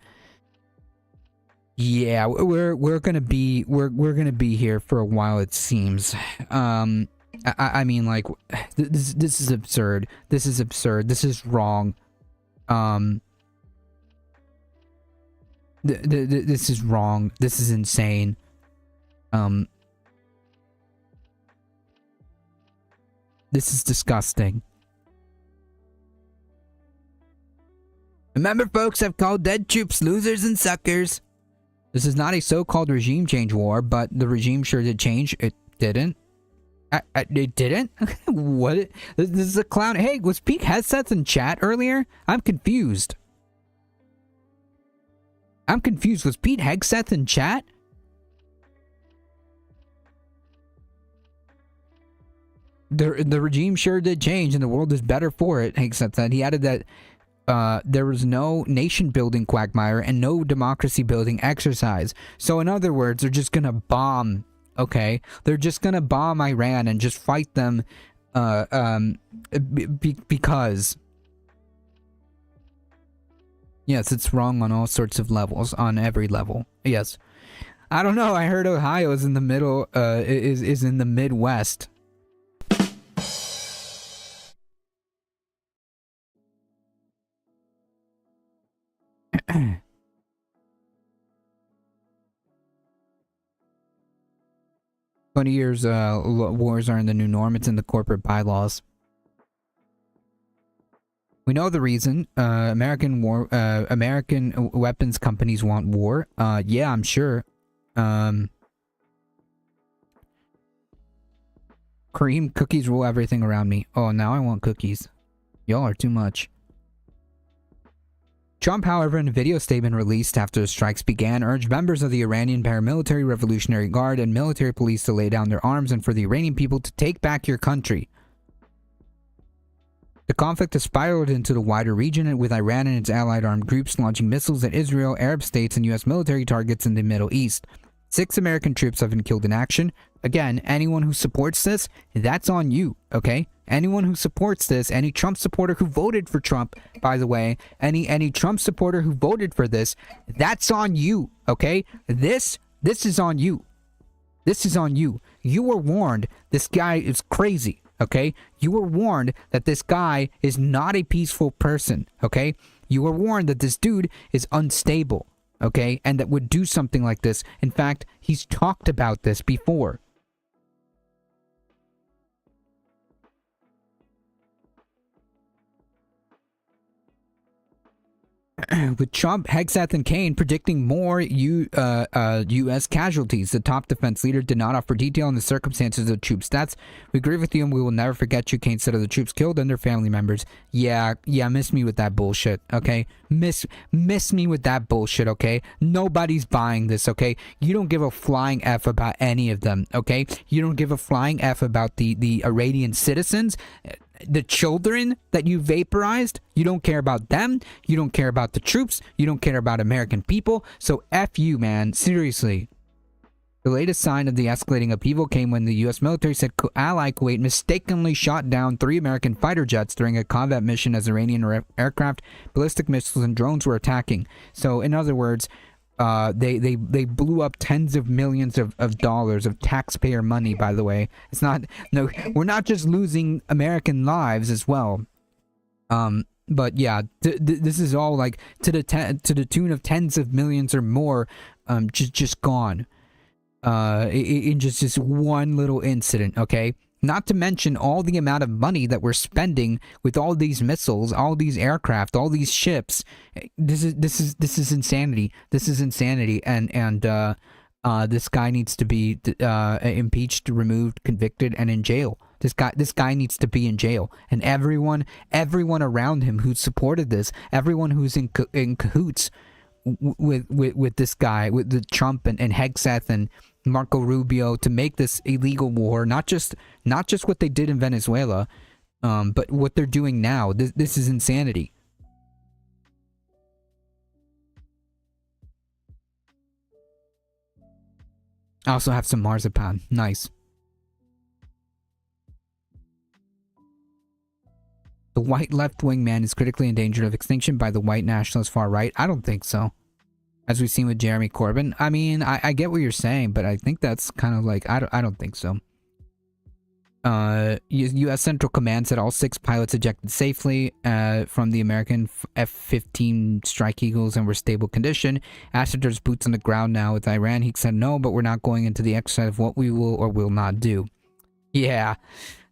Yeah, we're gonna be here for a while, it seems. I mean, like, this is absurd. This is absurd. This is wrong. This is wrong. This is insane. This is disgusting. Remember, folks, I've called dead troops losers and suckers. This is not a so-called regime change war, but the regime sure did change. It didn't. It didn't? What? This is a clown. Hey, was Pete Hegseth in chat earlier? I'm confused. Was Pete Hegseth in chat? The regime sure did change and the world is better for it, Hegseth said. He added that there was no nation-building quagmire and no democracy-building exercise. So in other words, they're just gonna bomb. Okay, they're just gonna bomb Iran and just fight them because yes, it's wrong on all sorts of levels, on every level. Yes, I don't know. I heard Ohio is in the middle, is in the Midwest. 20 years, wars are in the new norm. It's in the corporate bylaws. We know the reason. American weapons companies want war. Yeah, I'm sure. Cream cookies rule everything around me. Oh, now I want cookies. Y'all are too much. Trump, however, in a video statement released after the strikes began, urged members of the Iranian paramilitary Revolutionary Guard and military police to lay down their arms and for the Iranian people to take back your country. The conflict has spiraled into the wider region, with Iran and its allied armed groups launching missiles at Israel, Arab states, and U.S. military targets in the Middle East. 6 American troops have been killed in action. again, anyone who supports this, that's on you, okay? Anyone who supports this, any Trump supporter who voted for Trump, by the way, any Trump supporter who voted for this, that's on you, okay? This is on you. This is on you. You were warned this guy is crazy, okay? You were warned that this guy is not a peaceful person, okay? You were warned that this dude is unstable, okay? And that would do something like this. In fact, he's talked about this before. With Trump, Hegseth, and Kane predicting more U.S. casualties, the top defense leader did not offer detail on the circumstances of the troops' deaths. We agree with you and we will never forget you, Kane said of the troops killed and their family members. Yeah, miss me with that bullshit, okay? Miss me with that bullshit, okay? Nobody's buying this, okay? You don't give a flying F about any of them, okay? You don't give a flying F about the Iranian citizens. The children that you vaporized, you don't care about them. You don't care about the troops. You don't care about American people. So F you, man. Seriously. The latest sign of the escalating upheaval came when the U.S. military said ally Kuwait mistakenly shot down 3 American fighter jets during a combat mission as Iranian aircraft, ballistic missiles, and drones were attacking. So, in other words, they blew up tens of millions of dollars of taxpayer money, by the way. We're not just losing American lives as well. But yeah, this is all like to the tune of tens of millions or more, just gone. In just one little incident, okay? Not to mention all the amount of money that we're spending with all these missiles, all these aircraft, all these ships. This is insanity. This is insanity, and this guy needs to be impeached, removed, convicted, and in jail. This guy needs to be in jail, and everyone around him who supported this, everyone who's in cahoots with this guy, with the Trump and Hegseth and Marco Rubio to make this illegal war, not just what they did in Venezuela, but what they're doing now. This is insanity. I also have some marzipan. Nice. The white left-wing man is critically endangered of extinction by the white nationalist far right. I don't think so. As we've seen with Jeremy Corbyn. I mean, I get what you're saying, but I think that's kind of like, I don't think so. U.S. Central Command said all 6 pilots ejected safely from the American F-15 Strike Eagles and were stable condition. Asked if there's boots on the ground now with Iran. He said no, but we're not going into the exercise of what we will or will not do. Yeah,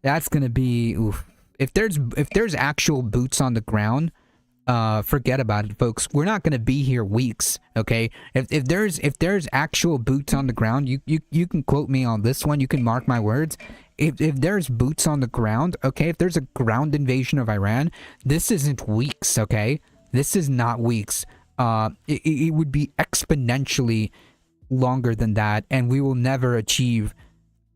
that's gonna be oof. If there's actual boots on the ground, forget about it, folks. We're not going to be here weeks, okay? If there's actual boots on the ground, you can quote me on this one. You can mark my words. If there's boots on the ground, okay? If there's a ground invasion of Iran, this isn't weeks, okay? This is not weeks. It would be exponentially longer than that, and we will never achieve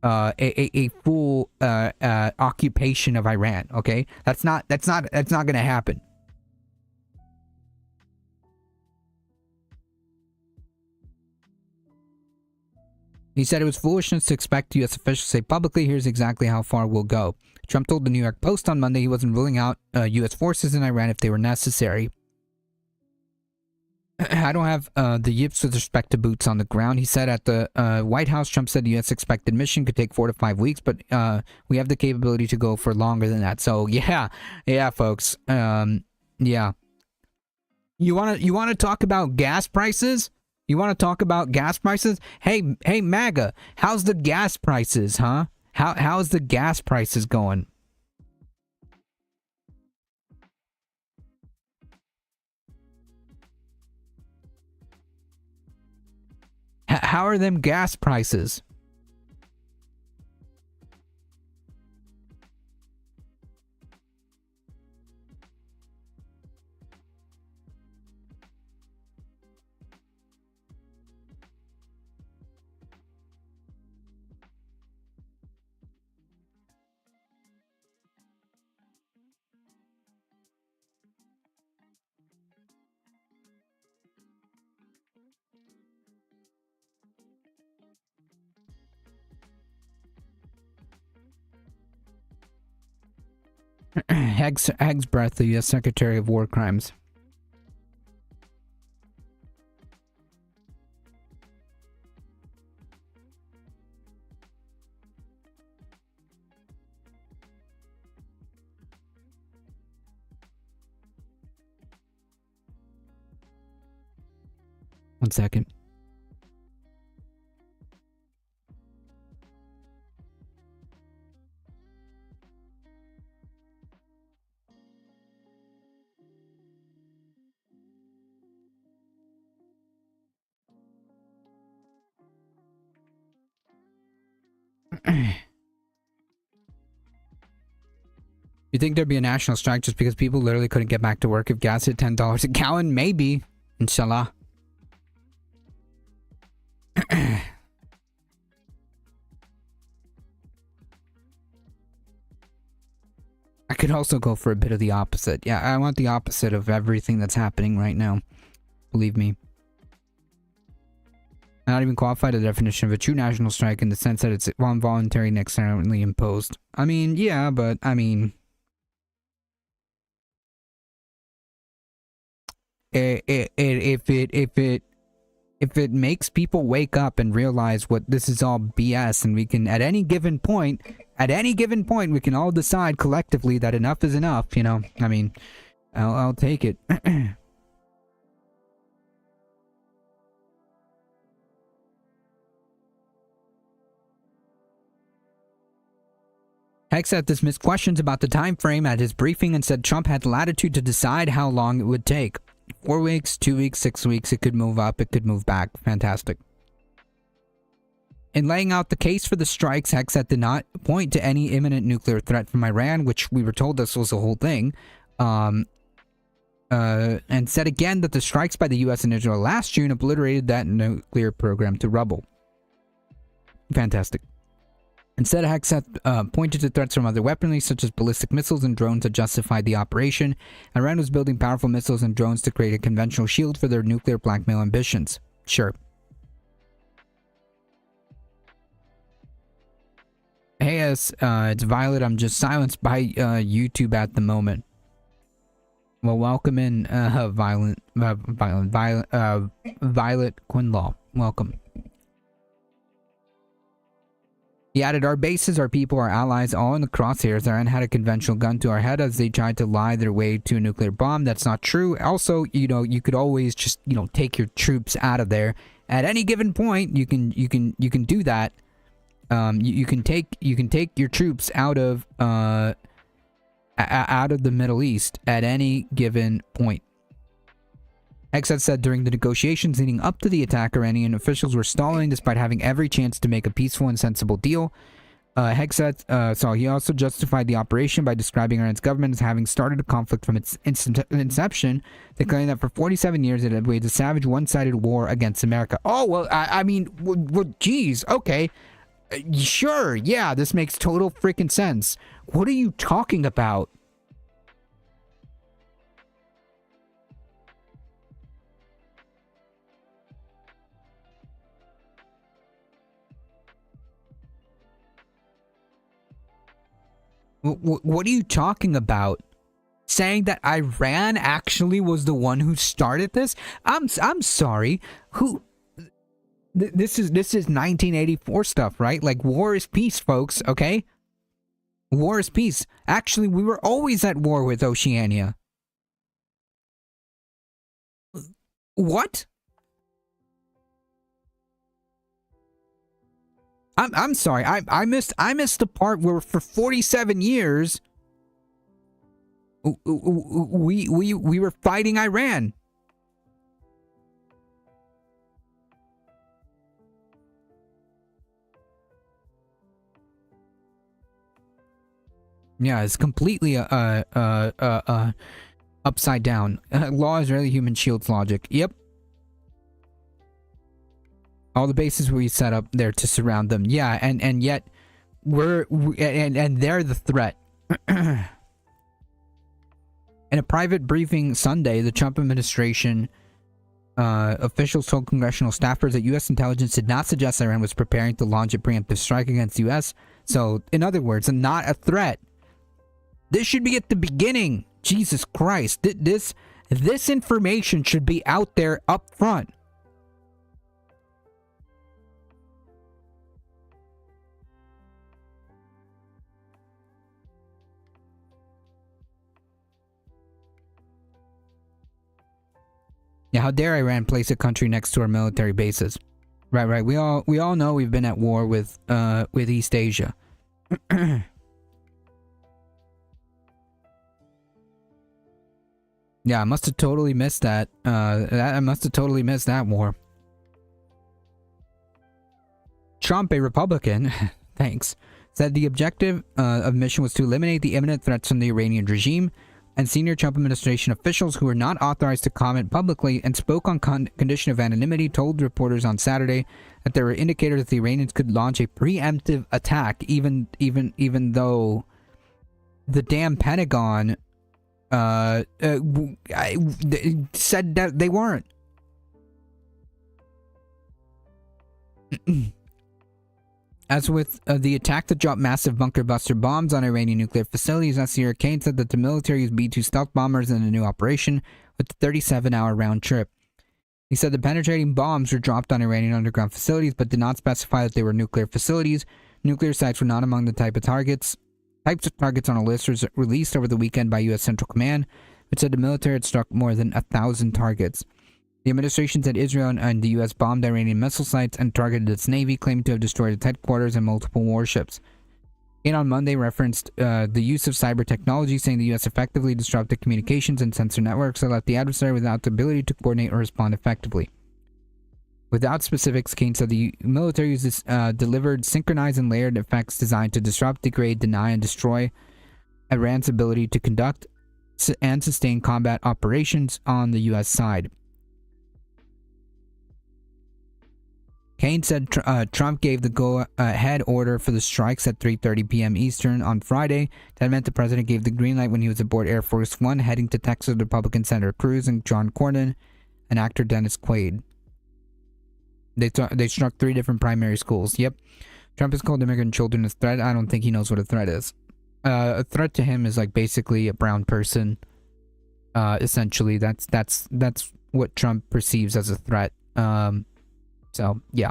a full occupation of Iran, okay? That's not going to happen. He said it was foolishness to expect U.S. officials to say publicly, here's exactly how far we'll go. Trump told the New York Post on Monday he wasn't ruling out U.S. forces in Iran if they were necessary. I don't have the yips with respect to boots on the ground. He said at the White House, Trump said the U.S. expected mission could take 4 to 5 weeks, but we have the capability to go for longer than that. So yeah, folks. Yeah. You wanna talk about gas prices? You want to talk about gas prices? Hey, MAGA, how's the gas prices, huh? How's the gas prices going? How are them gas prices? Hegsbreth, the U.S. Secretary of War Crimes. One second. You think there'd be a national strike just because people literally couldn't get back to work if gas hit $10 a gallon? Maybe. Inshallah. I could also go for a bit of the opposite. Yeah, I want the opposite of everything that's happening right now. Believe me. I not even qualify the definition of a true national strike in the sense that it's involuntary and externally imposed. I mean, yeah, but I mean... If it makes people wake up and realize what this is all BS, and we can at any given point we can all decide collectively that enough is enough, you know. I mean, I'll take it. Hegseth dismissed questions about the time frame at his briefing and said Trump had latitude to decide how long it would take. 4 weeks, 2 weeks, 6 weeks, it could move up, it could move back. Fantastic. In laying out the case for the strikes, Hegseth did not point to any imminent nuclear threat from Iran, which we were told this was the whole thing, and said again that the strikes by the U.S. and Israel last June obliterated that nuclear program to rubble. Fantastic. Instead, Hegseth pointed to threats from other weaponry, such as ballistic missiles and drones that justified the operation. Iran was building powerful missiles and drones to create a conventional shield for their nuclear blackmail ambitions. Sure. Hey, it's Violet. I'm just silenced by YouTube at the moment. Well, welcome in, Violet Quinlaw. Welcome. He added, our bases, our people, our allies, all in the crosshairs. Iran had a conventional gun to our head as they tried to lie their way to a nuclear bomb. That's not true. Also, you know, you could always just, you know, take your troops out of there. At any given point, you can do that. You can take your troops out of the Middle East at any given point. Hegseth said during the negotiations leading up to the attack, Iranian officials were stalling despite having every chance to make a peaceful and sensible deal. Hegseth, he also justified the operation by describing Iran's government as having started a conflict from its inception, declaring that for 47 years it had waged a savage one-sided war against America. Oh, well, I mean, geez, okay. Sure, yeah, this makes total freaking sense. What are you talking about? What are you talking about? Saying that Iran actually was the one who started this? I'm sorry. Who? This is 1984 stuff, right? Like, war is peace, folks, okay? War is peace. Actually, we were always at war with Oceania. What? I'm sorry. I missed the part where for 47 years we were fighting Iran. Yeah, it's completely upside down. Law Israeli human shields logic. Yep. All the bases we set up there to surround them. Yeah, and yet they're the threat. In a private briefing Sunday, the Trump administration officials told congressional staffers that U.S. intelligence did not suggest Iran was preparing to launch a preemptive strike against the U.S. So, in other words, not a threat. This should be at the beginning. Jesus Christ. This information should be out there up front. Yeah, how dare Iran place a country next to our military bases? Right. We all know we've been at war with East Asia. Yeah, I must have totally missed that. I must have totally missed that war. Trump, a Republican, thanks, said the objective of mission was to eliminate the imminent threats from the Iranian regime, and senior Trump administration officials who were not authorized to comment publicly and spoke on condition of anonymity told reporters on Saturday that there were indicators that the Iranians could launch a preemptive attack, even though the damn Pentagon said that they weren't. As with the attack that dropped massive bunker buster bombs on Iranian nuclear facilities, Nasir Kane said that the military used B-2 stealth bombers in a new operation with a 37-hour round trip. He said the penetrating bombs were dropped on Iranian underground facilities, but did not specify that they were nuclear facilities. Nuclear sites were not among the types of targets on a list released over the weekend by U.S. Central Command, which said the military had struck more than 1,000 targets. The administration said Israel and the U.S. bombed Iranian missile sites and targeted its navy, claiming to have destroyed its headquarters and multiple warships. Kane on Monday referenced the use of cyber technology, saying the U.S. effectively disrupted communications and sensor networks that left the adversary without the ability to coordinate or respond effectively. Without specifics, Kane said the military uses delivered synchronized and layered effects designed to disrupt, degrade, deny, and destroy Iran's ability to conduct and sustain combat operations on the U.S. side. Kane said Trump gave the go-ahead order for the strikes at 3:30 p.m. Eastern on Friday. That meant the president gave the green light when he was aboard Air Force One heading to Texas with Republican Senator Cruz and John Cornyn and actor Dennis Quaid. They struck 3 different primary schools. Yep. Trump has called immigrant children a threat. I don't think he knows what a threat is. A threat to him is like basically a brown person. Essentially, that's what Trump perceives as a threat. So, yeah.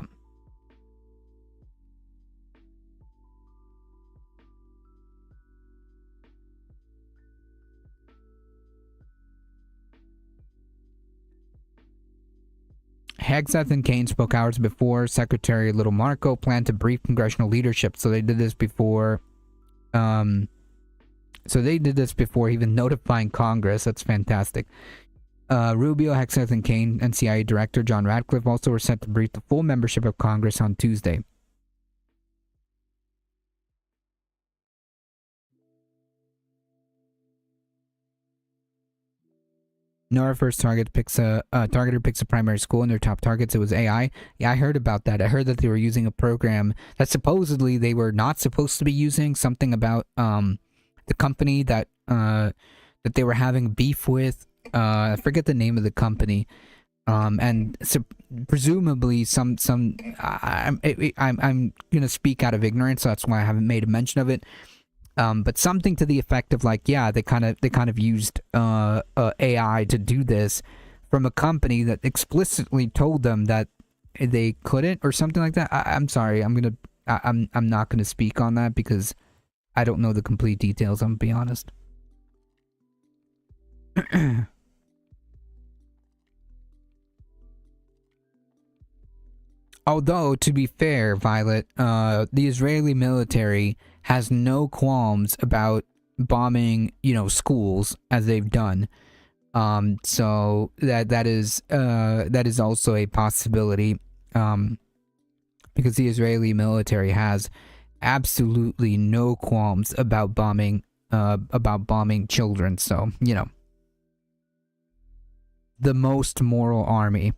Hegseth and Kane spoke hours before. Secretary Little Marco planned to brief congressional leadership, so they did this before. Even notifying Congress. That's fantastic. Rubio, Hegseth, and Kane and CIA Director John Ratcliffe also were set to brief the full membership of Congress on Tuesday. NORA first targeter picks a primary school in their top targets. It was AI. Yeah, I heard about that. I heard that they were using a program that supposedly they were not supposed to be using. Something about the company that they were having beef with. I forget the name of the company, and so presumably I'm gonna speak out of ignorance, so that's why I haven't made a mention of it. But something to the effect of like, yeah, they kind of used AI to do this from a company that explicitly told them that they couldn't, or something like that. I'm sorry, I'm not gonna speak on that because I don't know the complete details. I'm gonna be honest. Although, to be fair, Violet, the Israeli military has no qualms about bombing, schools as they've done. So that is also a possibility, because the Israeli military has absolutely no qualms about bombing children. So, the most moral army.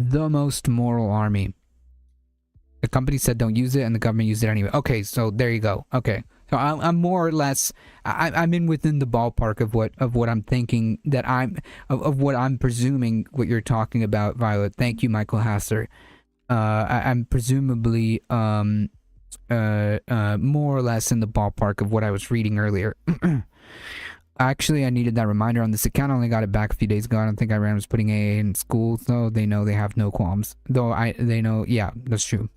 The most moral army. The company said don't use it, and the government used it anyway. Okay, so there you go. Okay, So I'm more or less I'm in within the ballpark of what I'm thinking that of what I'm presuming what you're talking about, Violet. Thank you, Michael Hasser. I'm presumably more or less in the ballpark of what I was reading earlier. Actually, I needed that reminder on this account. I only got it back a few days ago. I don't think Iran was putting AA in school, so they know they have no qualms. Though they know, yeah, that's true.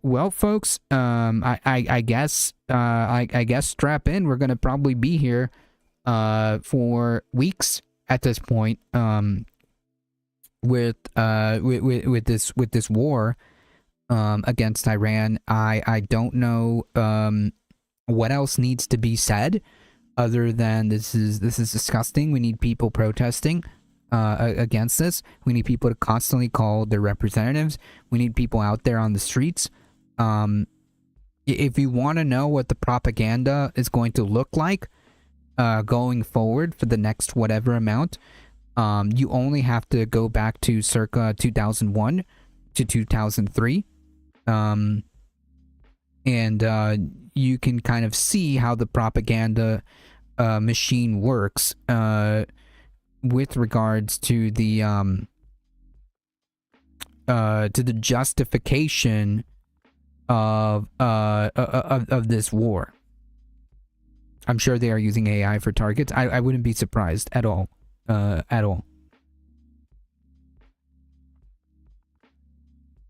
Well, folks, I guess strap in. We're gonna probably be here for weeks at this point with this war against Iran. I don't know what else needs to be said other than this is disgusting. We need people protesting against this. We need people to constantly call their representatives. We need people out there on the streets. If you want to know what the propaganda is going to look like going forward for the next whatever amount, you only have to go back to circa 2001 to 2003. And you can kind of see how the propaganda machine works with regards to the justification of this war. I'm sure they are using AI for targets. I wouldn't be surprised at all. At all.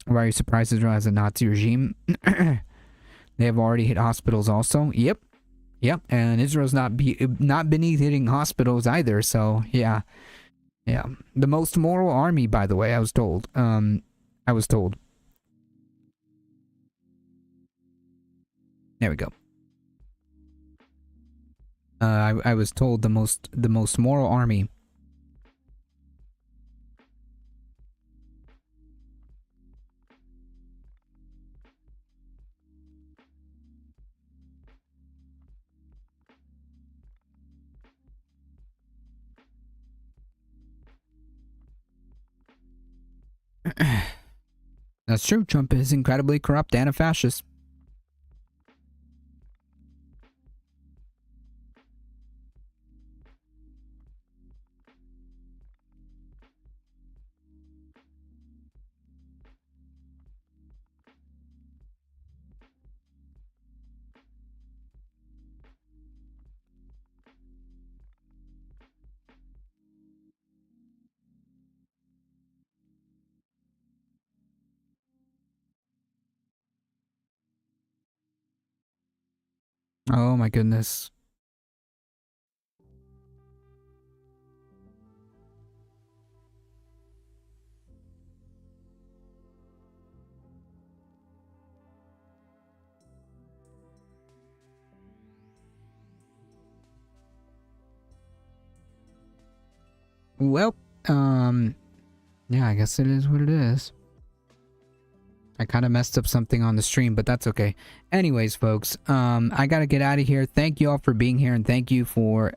Why are you surprised Israel has a Nazi regime? They have already hit hospitals also. Yep. And Israel's not beneath hitting hospitals either. So yeah. The most moral army, by the way. I was told. There we go. I was told the most moral army. That's true. Trump is incredibly corrupt and a fascist. Oh my goodness. Well, yeah, I guess it is what it is. I kind of messed up something on the stream, but that's okay. Anyways, folks, I gotta get out of here. Thank you all for being here, and thank you for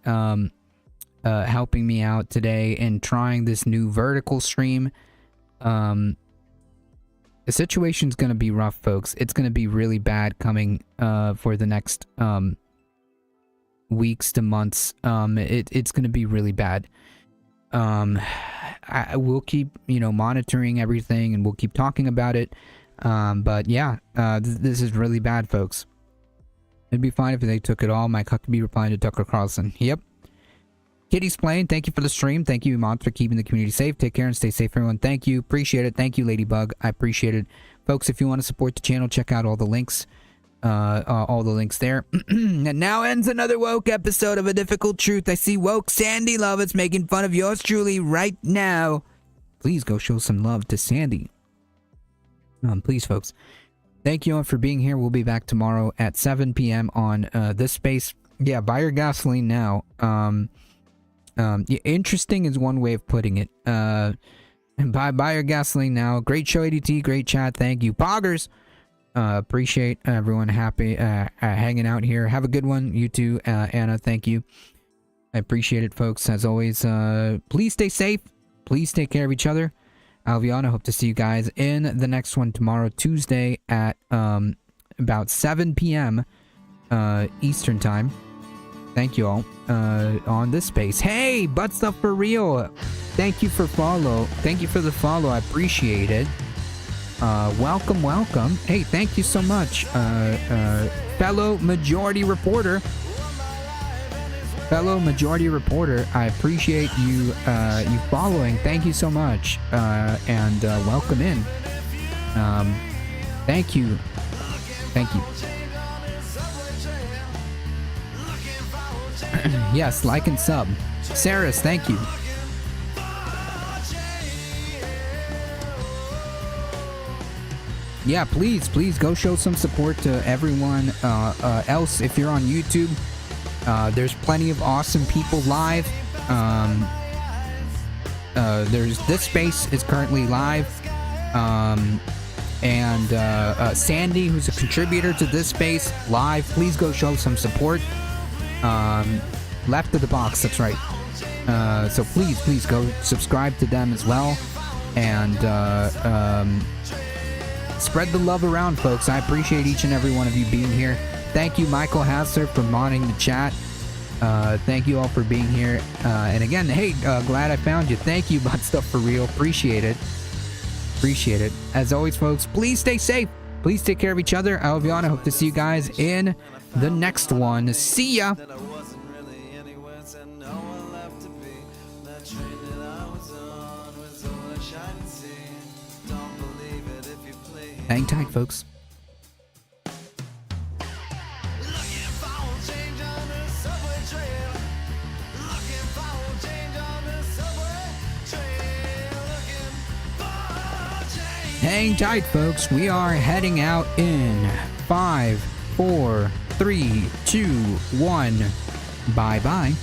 helping me out today in trying this new vertical stream. The situation's gonna be rough, folks. It's gonna be really bad coming for the next weeks to months. It's gonna be really bad. I will keep monitoring everything, and we'll keep talking about it. But yeah, this is really bad, folks. It'd be fine if they took it all. Mike Huckabee replying to Tucker Carlson. Yep. Kitty's playing. Thank you for the stream. Thank you, Mont, for keeping the community safe. Take care and stay safe, everyone. Thank you. Appreciate it. Thank you, Ladybug. I appreciate it. Folks, if you want to support the channel, check out all the links. All the links there. And now ends another woke episode of A Difficult Truth. I see woke Sandy Lovitz making fun of yours truly right now. Please go show some love to Sandy. Please, folks. Thank you all for being here. We'll be back tomorrow at 7 p.m. on this space. Yeah, buy your gasoline now. Yeah, interesting is one way of putting it. And buy your gasoline now. Great show, ADT. Great chat. Thank you, Poggers. Appreciate everyone happy hanging out here. Have a good one. You too, Anna. Thank you. I appreciate it, folks. As always, please stay safe. Please take care of each other. Alviana, hope to see you guys in the next one tomorrow, Tuesday at about 7 p.m. Eastern time. Thank you all on this space. Hey, Butt Stuff for Real. Thank you for follow. Thank you for the follow. I appreciate it. Welcome. Hey, thank you so much. Fellow majority reporter. I appreciate you following. Thank you so much. And welcome in. Thank you. Yes, like and sub. Saris, thank you. Yeah, please go show some support to everyone else. If you're on YouTube, there's plenty of awesome people live. There's this space is currently live. And Sandy, who's a contributor to this space, live. Please go show some support. Left of the box, that's right. So please go subscribe to them as well, and spread the love around, folks. I appreciate each and every one of you being here. Thank you, Michael Hasser, for modding the chat. Thank you all for being here. And again, hey, glad I found you. Thank you, Butt Stuff for Real. Appreciate it. As always, folks, please stay safe. Please take care of each other. Alviana, hope to see you guys in the next one. See ya. Hang tight, folks. Hang tight, folks. We are heading out in 5, 4, 3, 2, 1. Bye-bye.